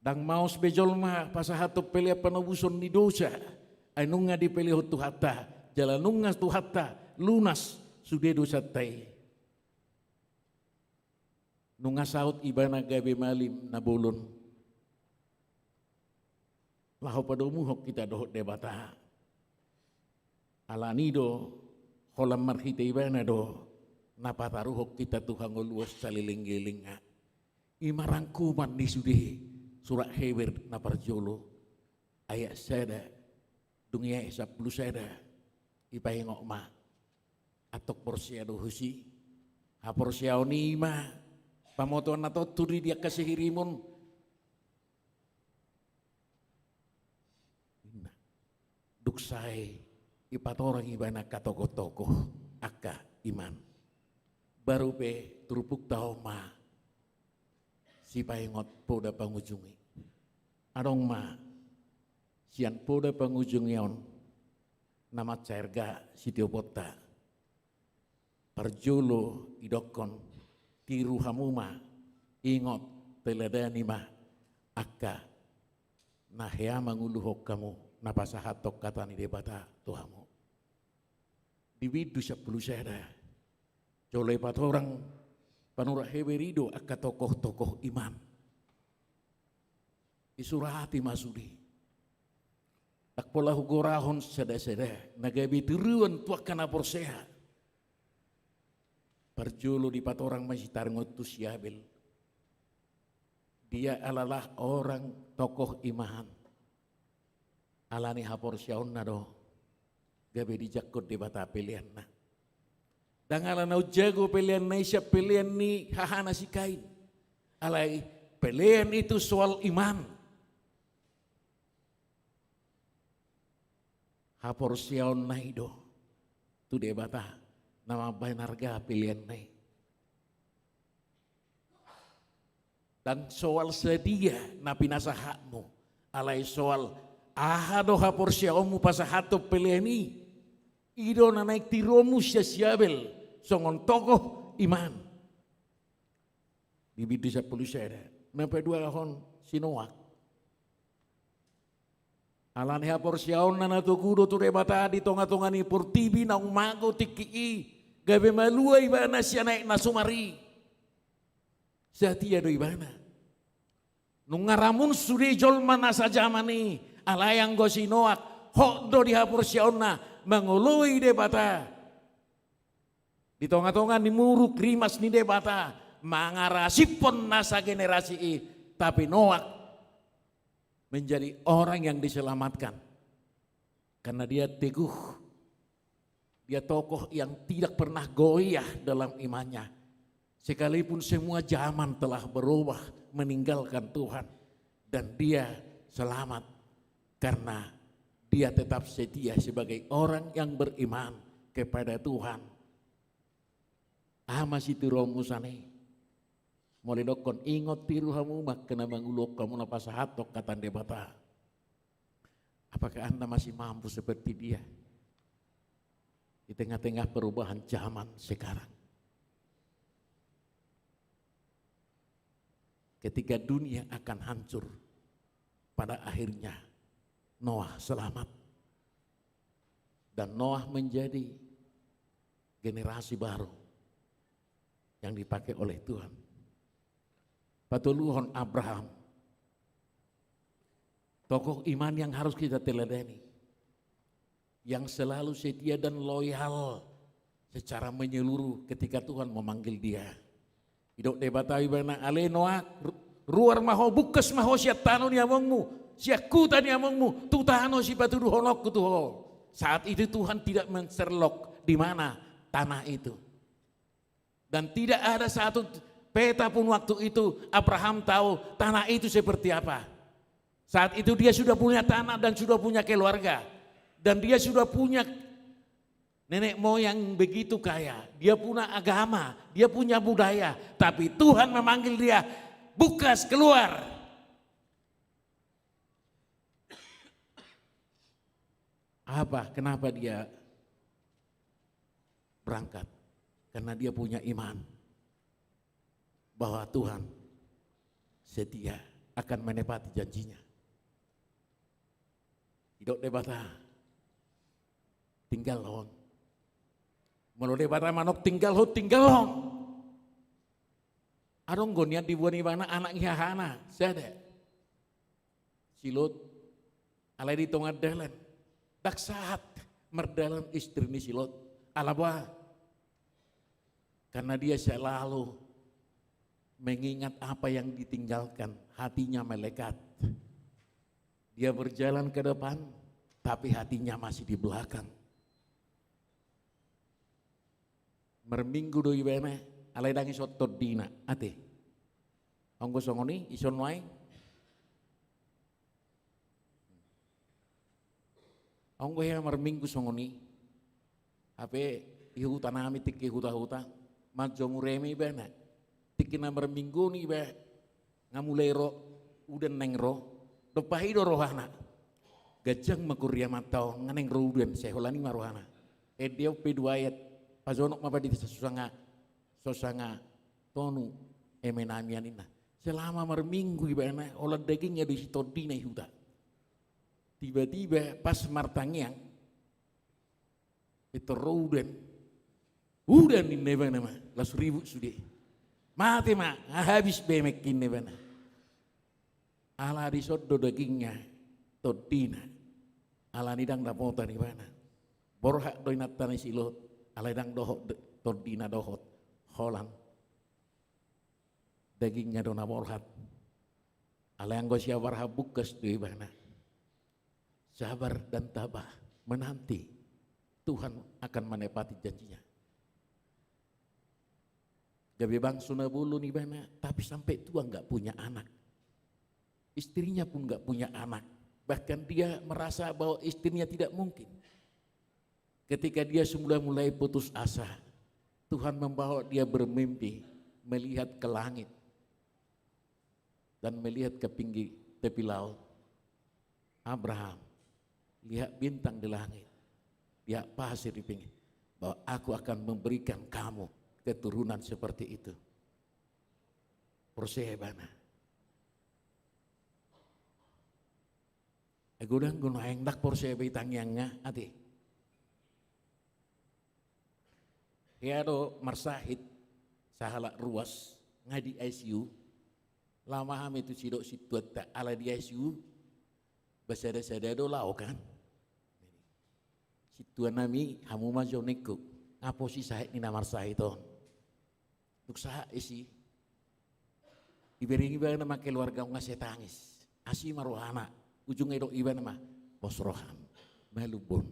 E: Dang maus bejolma pasahato pelia penebuson di dosa. Ai nunga di pelih tuhata, jalan nunga tuhata lunas sudah dosa tai. Nunga saut ibana gabe malim nabolon. Laho padomu hok kita dohot debata. Alanido holam marhite ibana do napataru hok kita Tuhan ngoluas saliling-gilinga. Imarangkuman di sudi surah Hebir naparjolo ayat sada dunia 10 sada ipai ngokma atok porsia do husi ha porsia onima pamoton atau turi dia kasih hirimun duksai ipatorang ibana katoko-toko akka iman baru pe turupuk tau ma si paingot poda pangujungi adong ma sian poda pangujungion nama cairga si tiopota parjolo idokon tiru hamuma ingot teladani ma akka nahya manguluhok kamu napasahatok kata ni debata Tuhamu. Di widu 10 sada. Jolai patorang panurah heberido akka tokoh-tokoh iman. Isurahati masudi. Takpola hugorahon sada-sada. Nagabi tiruan tuakana porseha. Perjolo di patorang masih taringot tu siabil. Dia adalah orang tokoh iman. Alani hapor siaon na do gabe di jakot di bata pilihan na dangala na jago pilihan na isya pilihan ni hahana si kain alay pilihan itu soal iman hapor siaon na ido tu di bata nama bainarga pilihan na dan soal sedia na pinasahakmu alay soal ahado hapor siaomu pasahato peleni ido na naik tiromu siabel songon tokoh iman bibidu 10 sada nampai 2 lahon sinoak alan hapor siaon na natukudo tu rebata di tonga-tongani portibi na umago tiki gabe malua ibana siya naik nasumari Setia doi bana. Nungaramun suri jol mana saja mani. Alayang gosi noak. Hok do dihapur siona. Mengului debata. Di tonga-tonga ni muruk rimas ni debata. Mangarasipon nasa generasi i. Tapi Noak menjadi orang yang diselamatkan. Karena dia teguh. Dia tokoh yang tidak pernah goyah dalam imannya. Sekalipun semua zaman telah berubah meninggalkan Tuhan. Dan dia selamat karena dia tetap setia sebagai orang yang beriman kepada Tuhan. Masih tiromusane. Mulai dokon ingot tiru hamu mak kena mangulok kamu napa sahatok kata debata. Apakah Anda masih mampu seperti dia? Di tengah-tengah perubahan zaman sekarang. Ketika dunia akan hancur, pada akhirnya Noah selamat. Dan Noah menjadi generasi baru yang dipakai oleh Tuhan. Patuluhon Abraham, tokoh iman yang harus kita teladani, yang selalu setia dan loyal secara menyeluruh ketika Tuhan memanggil dia. Hidup debatai bana ale Noak ruar maho bukas maho siat tano ni amongmu, siat kuta ni amongmu, tutano si patuduh honok kutuho. Saat itu Tuhan tidak menserlok di mana tanah itu. Dan tidak ada satu peta pun waktu itu Abraham tahu tanah itu seperti apa. Saat itu dia sudah punya tanah dan sudah punya keluarga. Dan dia sudah punya nenek moyang begitu kaya. Dia punya agama, dia punya budaya. Tapi Tuhan memanggil dia, bukas keluar. Apa? Kenapa dia berangkat? Karena dia punya iman bahwa Tuhan setia akan menepati janjinya. Hidup debata tinggal hon. Melo debata manok tinggal hon. Arong gonian dibuani mana anak hana sada. Silut alai di tongah dalan. Tak saat merdalan istri ni silot. Alaba. Karena dia selalu mengingat apa yang ditinggalkan, hatinya melekat. Dia berjalan ke depan, tapi hatinya masih di belakang. Merminggu doi bene, alai dangi sotot dina, ate. Onggo songoni, ison wae. Onggo ya merminggu songoni, ape ihu tanami tik ihu tahuta. Majo muremi bana, tikina berminggu nih be, ngamulai ro, udah neng ro, dopahi do rohana, gajang makuria matau, nganeng ro udan, seholani marohana, dia peduayat, pazonok mabadi sosanga, tonu, emenamian ina, selama berminggu bana, olah dagingnya di situ dina huda, tiba-tiba pas martangiang, itu ro udah nih neba nama, las ribu sudah, mati mak, habis bemekin neba na, ala disodo dagingnya, todina, ala nidang dapota nih bana, borhak doinat tanah silot, ala nidang dohot todina dohot, holan, dagingnya dona borhat, ala yang gosya warha bukas doi bana, sabar dan tabah menanti, Tuhan akan menepati janjinya. Gabe bang sunabulu nih bana, tapi sampai tua nggak punya anak. Istrinya pun nggak punya anak. Bahkan dia merasa bahwa istrinya tidak mungkin. Ketika dia sudah mulai putus asa, Tuhan membawa dia bermimpi melihat ke langit dan melihat ke pinggir tepi laut. Abraham, lihat bintang di langit, lihat pasir di pinggir, bahwa aku akan memberikan kamu keturunan seperti itu. Persebana. Agudang guna hendak persebe tangyangnya ati. Ya do marsahid sahala ruas ngadi ICU, lama ham itu sidok situat tak ala di ICU, basada-sada do lau kan. Situan nami hamu majo neko, ngapo si sahit ni namar sahit ton. Tuk sah isi, ibering iba nama keluarga ngasih tangis, asi marohana, ujung edok iba nama pos roham, melubun,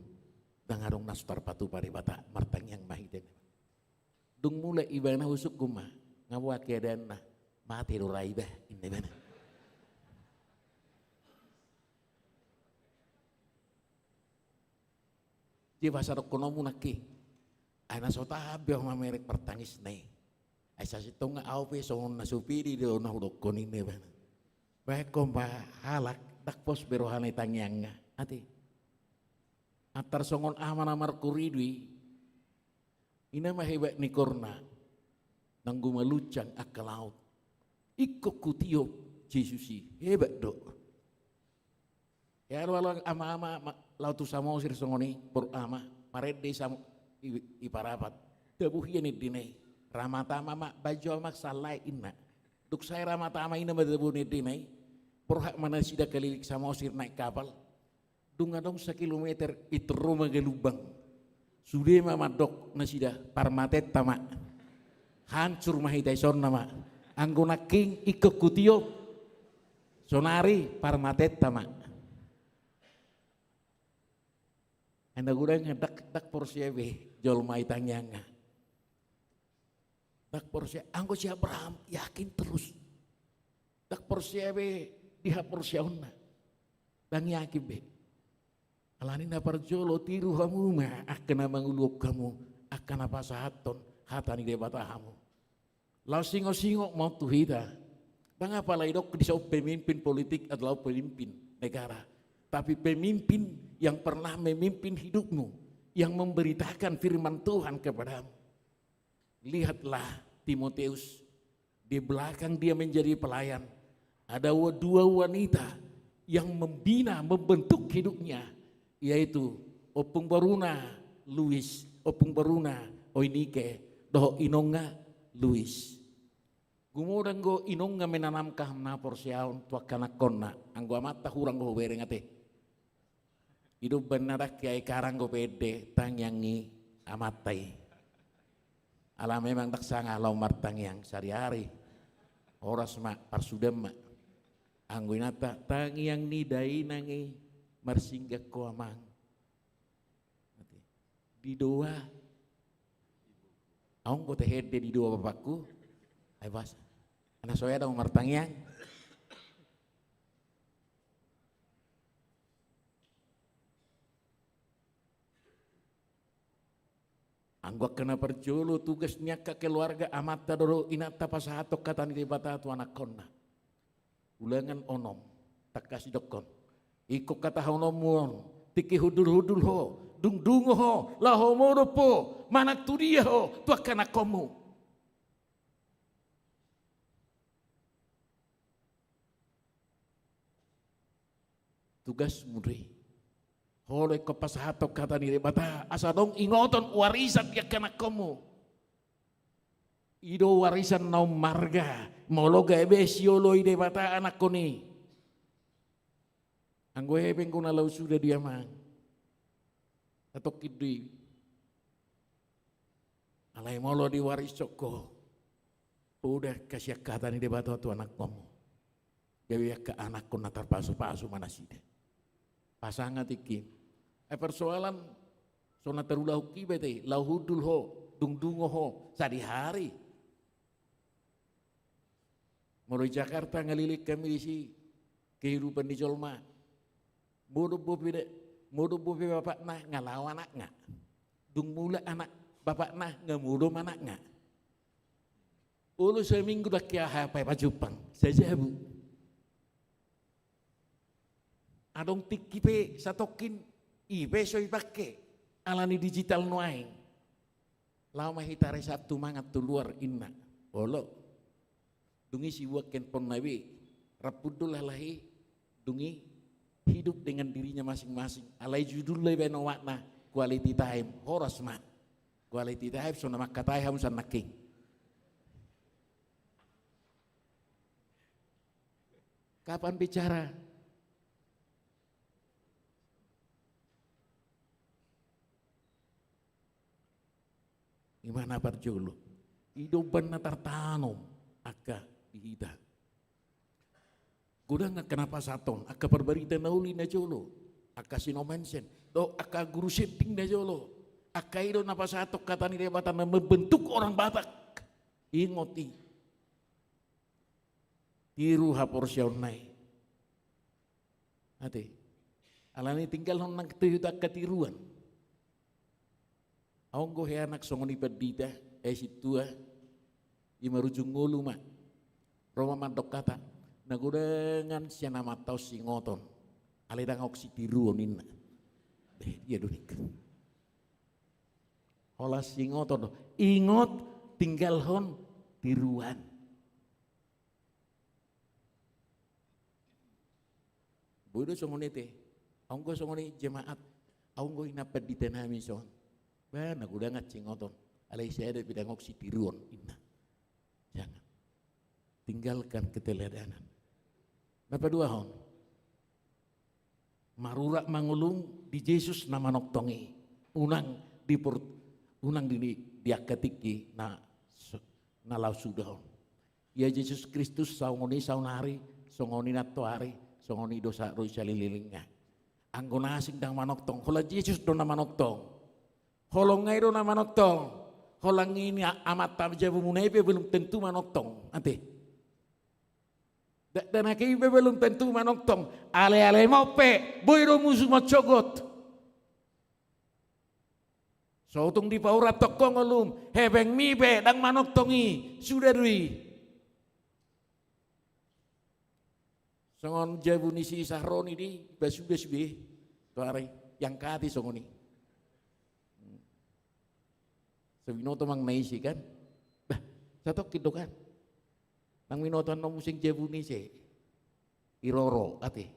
E: dangarong nastar patu paribata, martang yang mahiden. Dung mulai iba na usuk guma, ngawa keadaan na, mati do raiba, ini bana. Di pasar ekonomi naki, anak sota habis merek pertangis nih. Asa situng aupe songon nasupiri di ona hudok koning nih bana. Baik kompa halak dak pos berohane tangyanga, ati. Atar songon aman amar kuridui, ina mah hebat ni korna, nanggu malucang akal laut. Ikut kutiup Jesusi hebat dok. Ya walang ama-ama lautu samosir songoni por ama parede sam iparapat debuh ini dinai ramata mama baju amak salai inna duk saya ramata ama ina debuh ini dinai por hak mana sida kelilik samosir naik kapal dungadong 1 kilometer itu rumah gelubang sudah mama dok nasida parmatet tama hancur mahitai son nama anggona king ikut kutio sonari parmatet tama. Anda gurang dak porsiabe jol mai tangyanga. Dak porsia anggo si Abraham yakin terus. Dak porsiabe diha porsiauna. Dang yakin be. Alani na parjolo tiru hamu ma akana manguluk kamu akana pasahaton hatani debata hamu. Lau singo-singo mau tuhida. Dang apa lai dok disau pemimpin politik adalah pemimpin negara. Tapi pemimpin yang pernah memimpin hidupmu, yang memberitakan firman Tuhan kepadamu. Lihatlah Timotius, di belakang dia menjadi pelayan, ada 2 wanita yang membina, membentuk hidupnya, yaitu Opung Baruna Luis, Opung Baruna Oinike, doho Inonga Luis. Gumudang go Inonga menanamkah napor siaon tuakana konna, anggo amata hurang go berengate. Hidup benar kiai karang go pede tangyangi amatai. Alam memang tak sangah lau martang yang sehari-hari. Oras mak parsudem mak. Angguinata tangyang nidai nangi marsinggah ko amang. Di doa. Aung ko tehede di doa bapakku. Ay bas. Anak soya dong martang yang. Anggua kena perjolo tugasnya ke keluarga amata doro inata pasahatok kata ni bata tu anak konna. Ulangan onom tak kasih dokon. Iko kata onomon tiki hudul ho dung ho laho moro po manak tu dia ho tu akan akomu. Tugas mudri. Oleh ko pasahatok kata ni bata asa dong ingoton warisan ya kana komu. Ido warisan naum marga mologa ebesiolo ide bata anak koni. Anggo hebeng kuna lau sudah dia mang. Atau kidui. Alai molo di waris coko. Udah kasih kata ni bata tu anak komu. Gawe ke anak kona terpasu-pasu mana sida. Pasangan iki. Persoalan sona terulah ki bete lahudul ho dung ho sehari-hari. Mulai Jakarta ngelilik kami di kehidupan di Jolma. Modo bobe bapak nah ngalawan anak nga. Dung mula anak bapak nah ngamudo anak nga. Ulu seminggu dah kia hapai pajupang saja bu. Adong tikipe satokin ibe so ipake alani digital noaing. Lama hitare Sabtu mangat tu luar inna. Olo dungi si waken pon nabi rapudul lahi dungi hidup dengan dirinya masing-masing. Alai judul lebe no wakna quality time horas mat. Quality time so nama katai ham san naking. Kapan bicara? Gimana parjolo? Hidupan na tartanom aka dihita. Gudang kenapa saton? Aka perbarita na uli na jolo. Aka sinomensen. Do aka guru setting na jolo. Aka ido napasatok kata ni debatan na membentuk orang Batak. Ingoti. Tiru haporsyon nai. Ate. Alani tinggal hon nang tuyut aka tiruan. Aung go he anak songoni perdita. Situa. Imarujung ngulu mak. Roma mandok kata. Nagudangan siya namataw singoton. Alidang oksi tiruan inna. Dia dunik. Olah singoton. Ingot tinggal hon tiruan. Bodo songoni te. Aung go songoni jemaat. Aung go inapat di tanami son. Bah nagudangan singoton. Alai saya ada bidang oksi tiruan inna. Jangan. Tinggalkan keteladanan. Napa dua hon? Marurak mangulung di Yesus nama noktongi. Unang di akatiki na lau sudah hon. Ya Yesus Kristus saungoni saunari, songoni natoari, songoni dosa roi salililingnya. Anggona asing dang manoktong. Hola Yesus do nama noktong. Holongai do nama noktong. Holang ini amat tajabu munepe belum tentu manoktong. Ante. Dan akhirnya belum tentu manoktong. Ale-ale mope. Boiro musuh macogot. Sotung di paurat tokong olum. Hebeng mibe dang manoktongi. Sudah dui. Songon jabu nisi sahroni di. Basu-basu tuare. Yang kati songoni. Sabinoto mang naisi kan, bah satok gitu kan, nang minoton no musing jabuni se, iroro ate,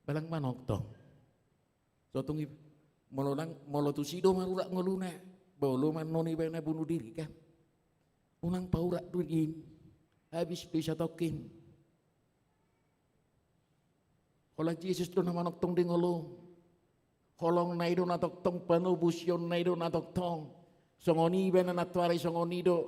E: balang manok tong, sotungi molotusido marurak ngeluna, bolo man noni bena bunuh diri kan, unang paurak duin, habis bisa tokin, hola Yesus do na manok tong dingolo, holong naido natok tong panubusyon naido natok tong. Songoni bena natuari songoni do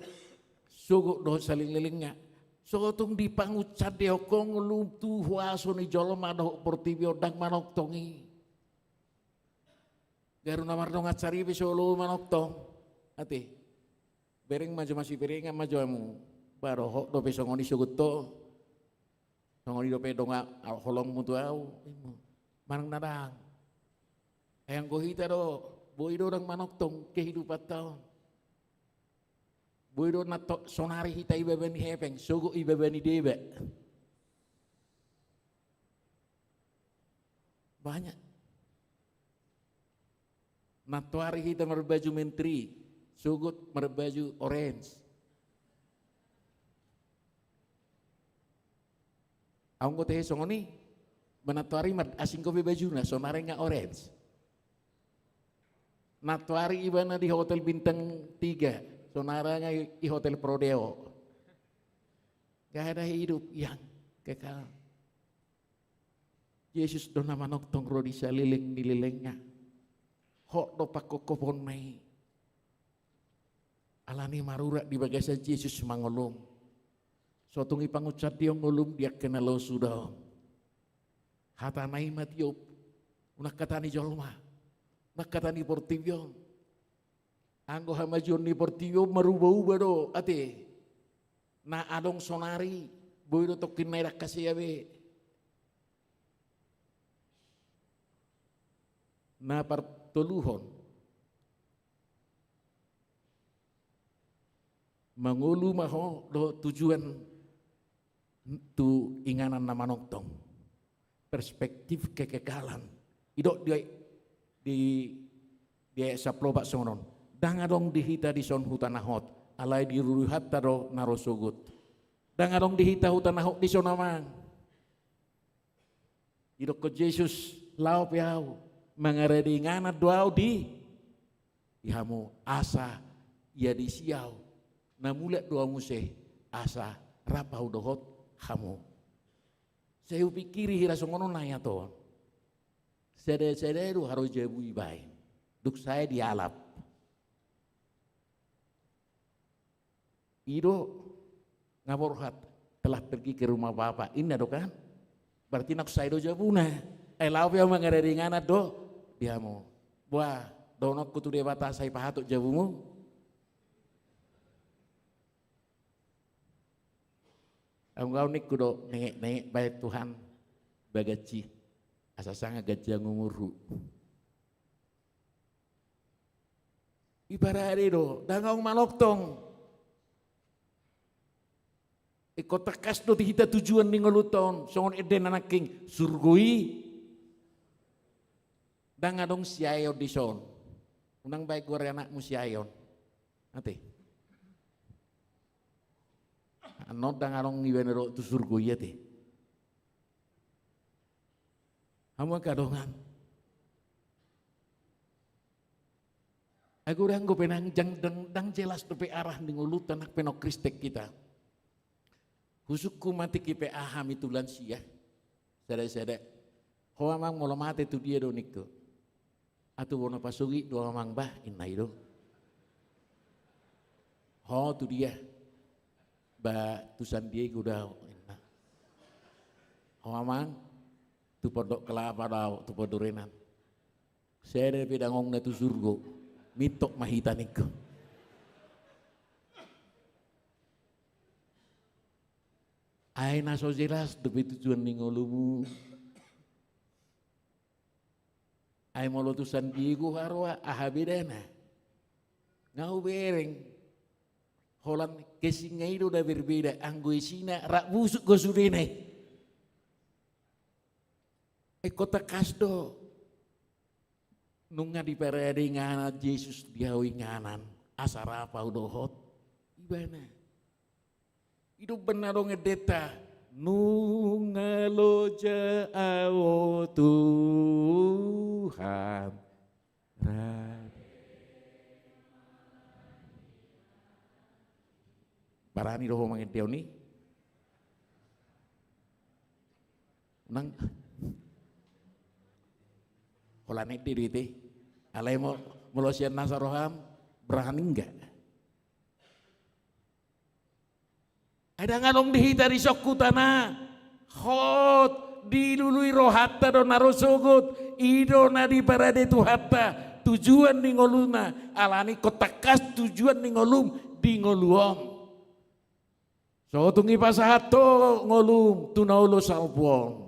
E: suguk do saling lilingnya. Sotung di pangucat deokong lumtu huaso ni jolomado portibio dang manok tongi. Garu namar dong acari besolo manok tong. Ati bereng maju masih bereng maju amu baru hok do besongoni sugut to. Songoni do pe donga holong mutu au. Marang nadang. Ayang kohita do. Boido dang manok tong kehidupan tahun. Boido nato sonari hita ibabani hepeng, sogo ibabani debe. Banyak. Natuari hita merbaju menteri, sugut merbaju orange. Aung ko tehe songoni, menatuari asing ko bebaju na sonari nga orange. Natuari ibana di hotel bintang 3, sonaranya di hotel Prodeo. Gak ada hidup yang kekal. Yesus do nama noktong rodi saliling nililengnya. Hok do pakokopon mai. Alani marurak di bagasa Yesus mangolong. Sotungi pangucat dia ngolong dia kena lo sudah. Hatanai matiop. Unak katani jolma. Nakatani portibio, anggo hamajon ni portibio merubah-ubah do, ate, na adong sonari, boy do tokin merah kasih abe, na partoluhon, mangulu maho do tujuan tu inganan nama noktong, perspektif kekekalan, idok dia di saplobak sonon dangadong dihita di son hutanahot alai di ruruhat taro narosugut dangadong dihita hutanahot di sonamang idok ko Jesus lau piau mangaredi ngana duau di ihamu asa ia di siau namulat dua museh asa rapau dohot hamu Saya pikiri hira songono naya to. Sede itu harus jabu ibai. Duk saya dialap. Ido ngaborhat telah pergi ke rumah bapak. Ini do kan? Berarti nak saya do jabuna. Lawa yang mengadaringan do dia mau. Wah, donok kutu dia batas saya pahatuk jabumu. Engkau nik kudo nengek baik Tuhan bagaci asa sangat gaji ngumuru. Ibarat do, dangau manoktong. Iko tekas do kita tujuan ning ngoluton, songon eden anak king surgui. Dang adong siayon di son. Unang baik gore anakmu siayon. Ate. Anot dang adong ngiwenero tu surgui ate. Hamu kadongan. Aku orang gue penang dang jelas tepe arah ning ngolutan nak penok kristek kita. Husukku mati kipe aham itu lansia. Sada-sada. Hoa mang molo mati tu dia do nikko. Atu wono pasugi do mang bah inna itu. Ho tu dia. Ba tusan dia udah inna. Hoa mang tu podok kelapa dau tu podorenan. Sada pedangong na tu surgo. Mitok mahita nikko. Ay naso jelas depe tujuan ningolumu. Ay molotusan Diego harwa ahabedana. Ngau bereng. Holan kesingai do da berbeda. Anggo isina rak busuk go sudene. Kota kasdo. Nunga di perede ngana Yesus diawi nganan. Asara apa udohot. Ibana. Hidup benar dong ngedeta. Nungaloja awo Tuhan. Barani doho mangedeo ni. Nang. Kolane dirite. Alai mo melosian nasaroham. Berani enggak? Ada ngalong dihitari sokku tanah. Hot dilului rohatta do narosogot. Ido na di parade tu hatta. Tujuan di ngoluna. Alani kotakas tujuan di ngolum. Di ngoluom. So tungi pasahato ngolum. Tunaulo salpong.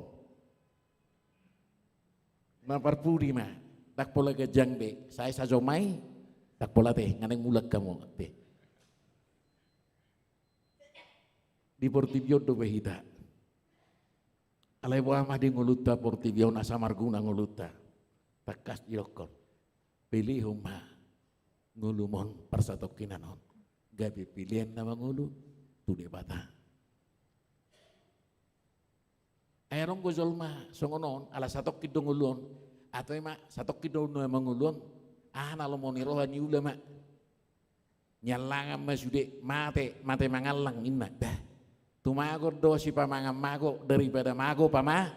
E: Maparpuri ma. Tak pola gajang be. Saya sajomai. Tak pola teh. Nganeng mulak kamu teh. Di Portibio do behita. Alai buah mah di nguluta Portibio nasa marguna nguluta. Takas dirokon. Pilih humah ngulumon persatokinanon. Gabi pilihan nama ngulu tu debata. Airong gozol mah songonon ala satok kido ngulon atau emak satok kido no emang ngulon nalomoni rohani ulama nyalangan masude mate mangalang inna dah. Tumago do si pamangam mago daripada mago pama.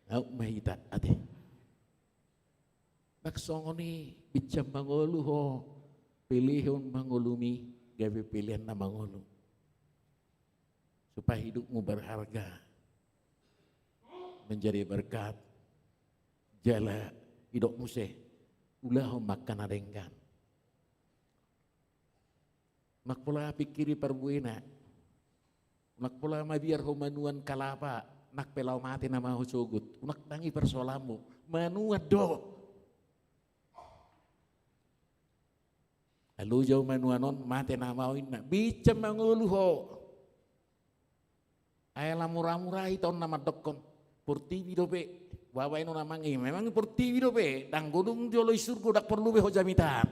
E: Au mahita ate. Naksongoni bicam mangolu ho pilihun mangolumi gawe pilihan na mangolu. Supaya hidupmu berharga. Menjadi berkat. Jala hidupmu seh. Ulah makan adenggan. Nak pula pikiri perbuena. Nak pula mabiar ho manuan kalapa, nak pelau mati nama ho sugut, nak tangi persolamu, manuan do. Lalu jauh manuanon mati nama ho inna, bicam mangulu ho. Ayala murah-murah itu nama dokon, portivi dope, bawa ino namangi, memang portivi dope, dang gunung jolo isurgo dak perlu be ho jamitan.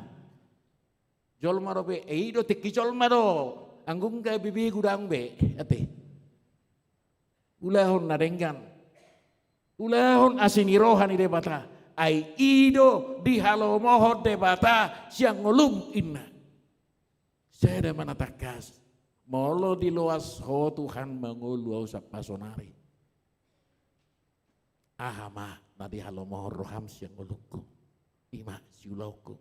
E: Jol marobe, do teki jol maro. Anggung ka bibi gudang be, ate. Ulahon nadenggan. Ulahon asini rohani debata. Ai ido di halo mohon debata siang ngolum inna. Saya ada mana takas. Molo di luas ho Tuhan mangulu sa pasonari. Ahama tadi halo mohon roham siang ulukku. Ima siulauku.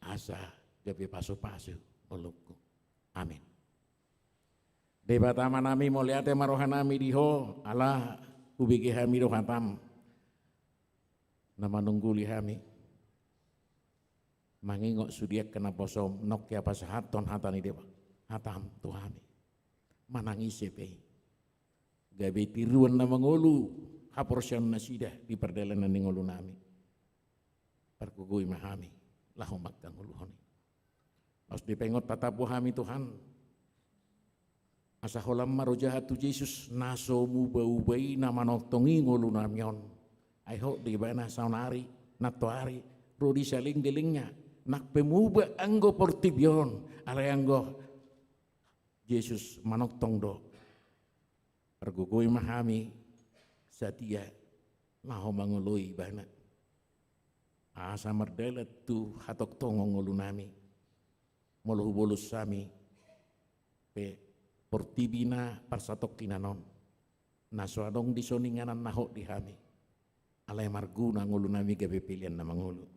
E: Asa gabi pasu-pasu ulukku. Amin. Debatama nami moliate marohanami diho Allah ubigi hami rohatam. Nama nungguli hami. Mangingok sudiak kena posom nok ya pasahaton hatani dewa. Hatam tuhami manangis sepe gabe tiruan na mangulu haporsyan na sida di perdalanan ni ngulu nami perkugoy mahami lahong magkanguluhon os dipengot tatapo hami Tuhan asa holam marojahat tu Jesus naso mubau-bai na manoktongi ngulu namion ay ho di bana saunari natwari rodi saling dilingnya nak pemuba anggo portibyon alay anggo Yesus manoktong do pergugoy mahami satia laho mangului bana asa mardalat tu hatok tongong ngulu nami moluhu bolus sami pe portibina parsatok tinanon naso adong disoninganan naho dihami alay marguna ngulu nami gabe pilihan na mangulu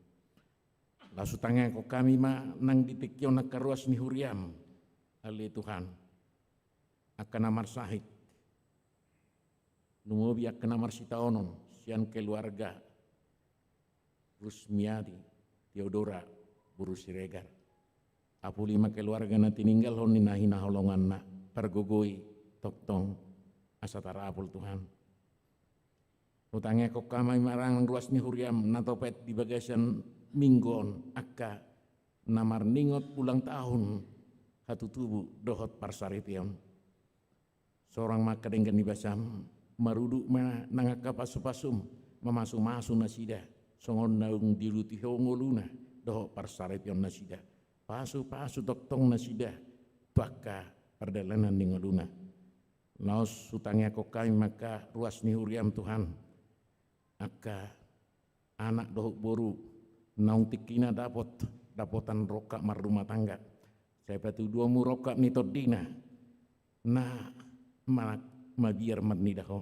E: lasu tangga ko kami ma nang ditikyo nakaruas ni huriam Ali Tuhan akan amar sahid numubi akan amar sitaonon sian keluarga Rusmiadi Theodora Buru Siregar apu lima keluarga na tininggal hon ninahina holongan na pergogoi toktong asatara apul Tuhan utangnya kok kamay marang ruas ni huriam natopet di bagasan minggon akka namar ningot ulang tahun hatu tubuh dohot parsaritiam seorang maka dengan dibasam maruduk nangaka pasu-pasum memasu-masu nasida songon naung diluti hongoluna dohot parsaritiam nasida pasu-pasu toktong nasida baka perdalanan ningoluna laos sutangnya kokai maka ruas ni huriam Tuhan aka anak dohot boru naung tikina dapotan roka mar rumah tangga saya batu dua murokak ni todina na mabiar madnidaho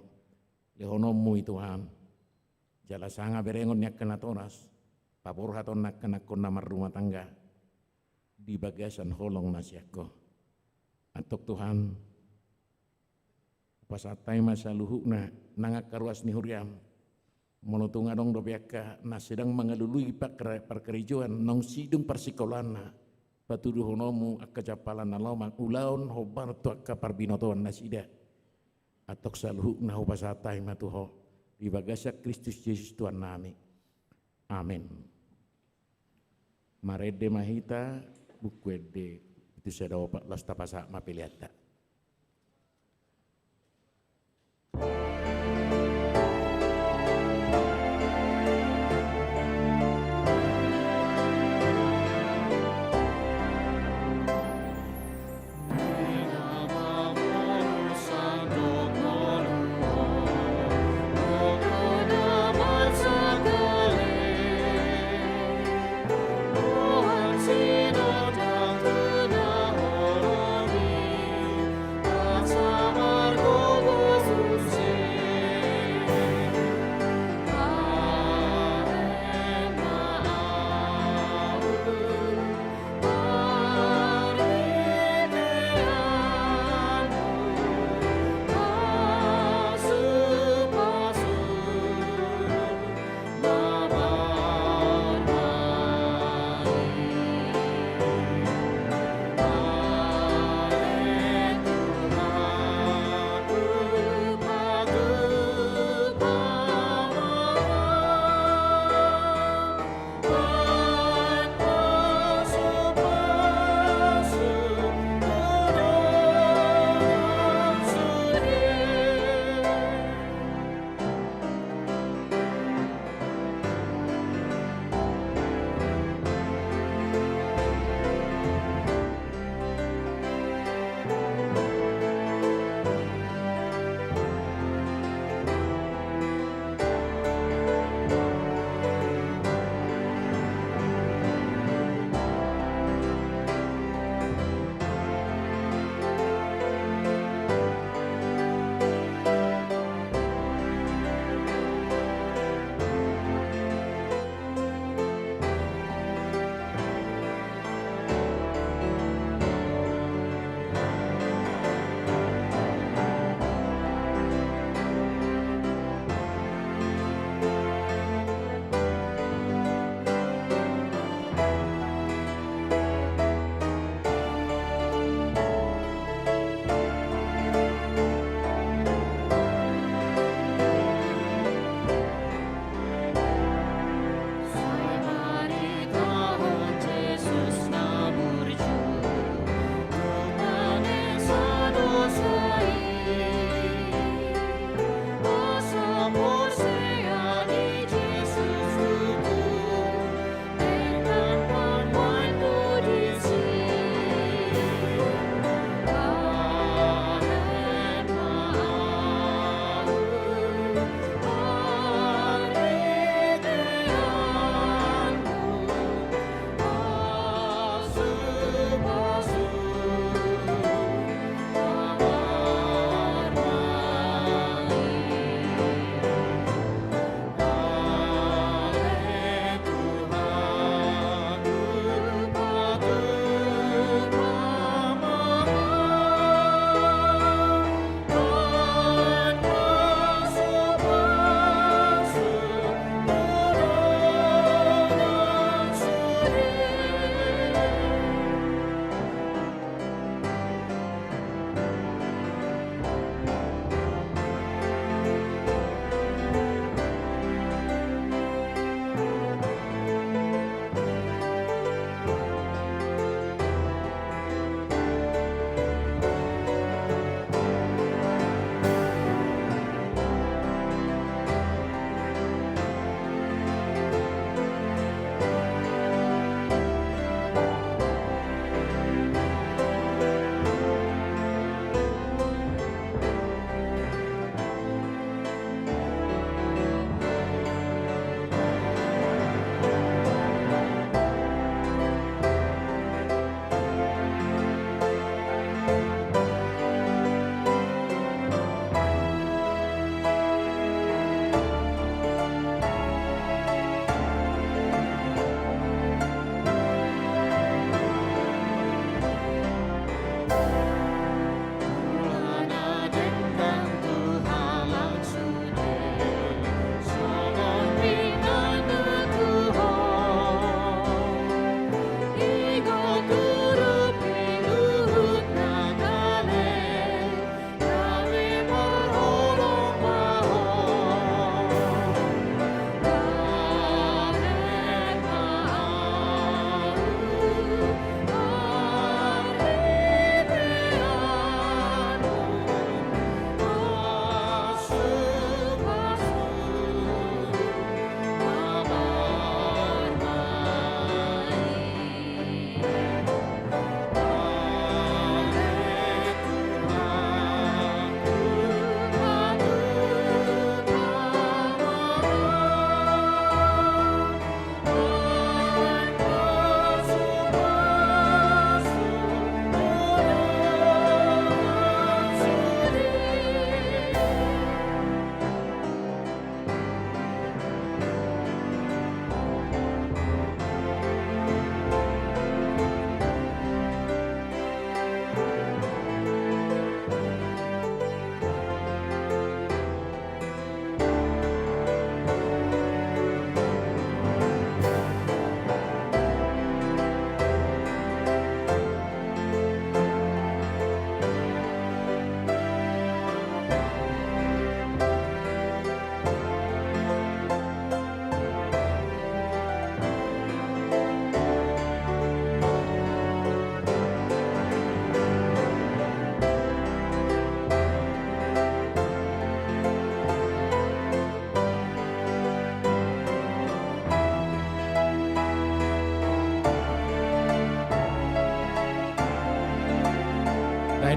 E: lehonomu Tuhan jala sanga berengon yak kena toras papur haton nak kena kona mar rumah tangga di bagasan holong nasiako atok Tuhan pasatai masa luhukna nangak karuas ni huriam monotunga dong dobiaka na sedang mengalului perkerijuan nong sidung persikolana patuduh honomu akajapalan nalomang ulaon hobar tu akaparbinotoan nasida atok saluhuk na hubasatai matuho di bagasa Kristus Yesus Tuhan nami amin marede mahita bukwede itu saya dapat las tapasa mapiliata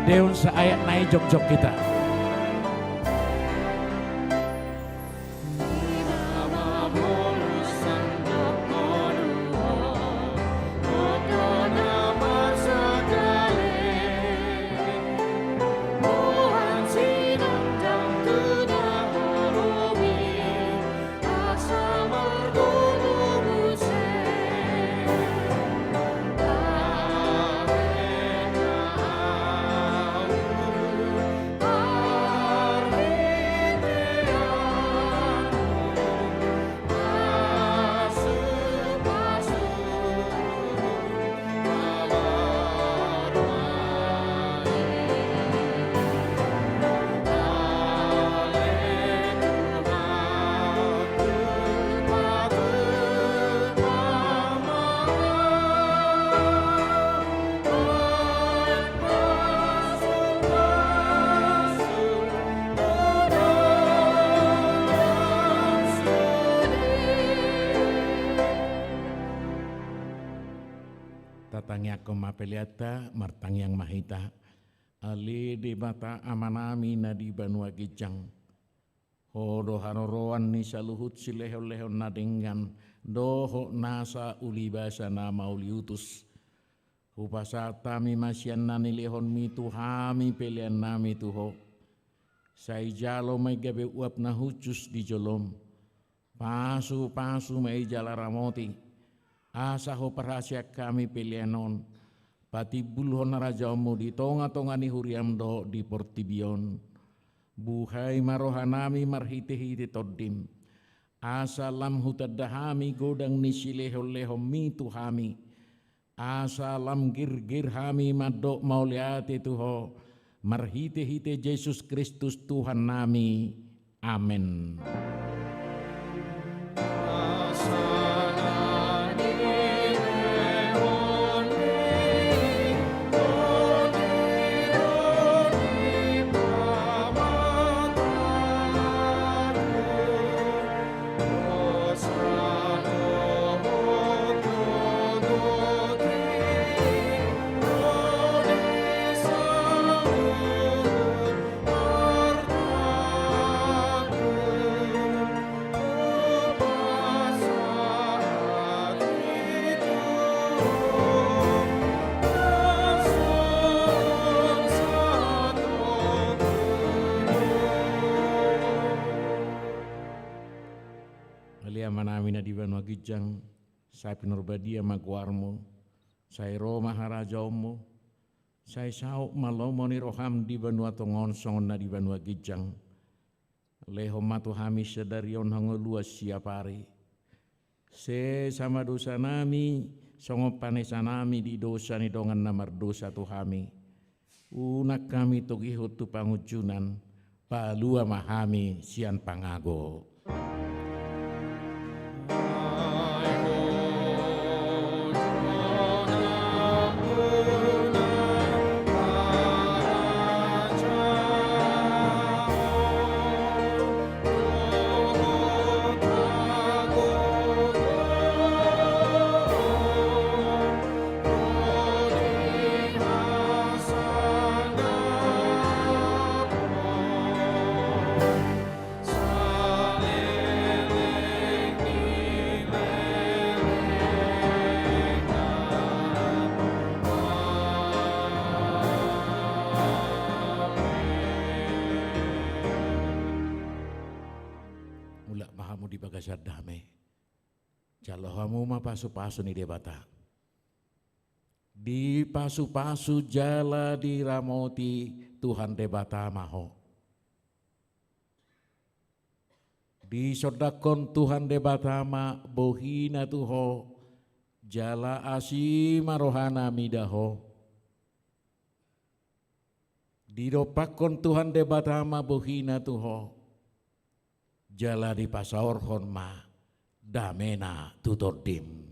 E: Deun seayat naik jok-jok kita. Tatangnya komapeliata martang yang mahita ali di bata amanami nadi banua gijang hodo haroroan ni saluhut sileho-leho nadenggan doho nasa ulibasa na mauliutus upasata mi masyan nani lehon mi tuhami pelian nami tuho sai jalo may gabe uap na hucus di jolom pasu may jala ramoti asa ho perhasia kami pilihanon pati bulhon rajamu di tonga-tonga ni huriam do di portibion buhay marohanami marhite-hite todim asa lam hutadahami godang ni sileho-leho mi tuhami asa lam gir-gir hami madok mauliate tuho marhite-hite Yesus Kristus Tuhan nami amin. Manamina di Banua Gijang, saya Pinurbadia Magwarmo, saya Roma Harajomo, saya Sauk Malomo ni Roham di Banua Tongonsong na di Banua Gijang, leho matu hamis sedarion hangolua siapari, se sama dosa nami, songo panesanami di dosa ni dongan namar dosa tuhami, unak kami tugihut tu pangujunan, palua mahami sian pangago. Sadame jalohamu ma pasu-pasu ni debata di pasu-pasu jala di ramoti Tuhan debata maho di sodakon Tuhan debata ma bohina tuho jala asima rohana midaho di dopakon Tuhan debata ma bohina tuho jala di pasaorhon ma damena tutor dim.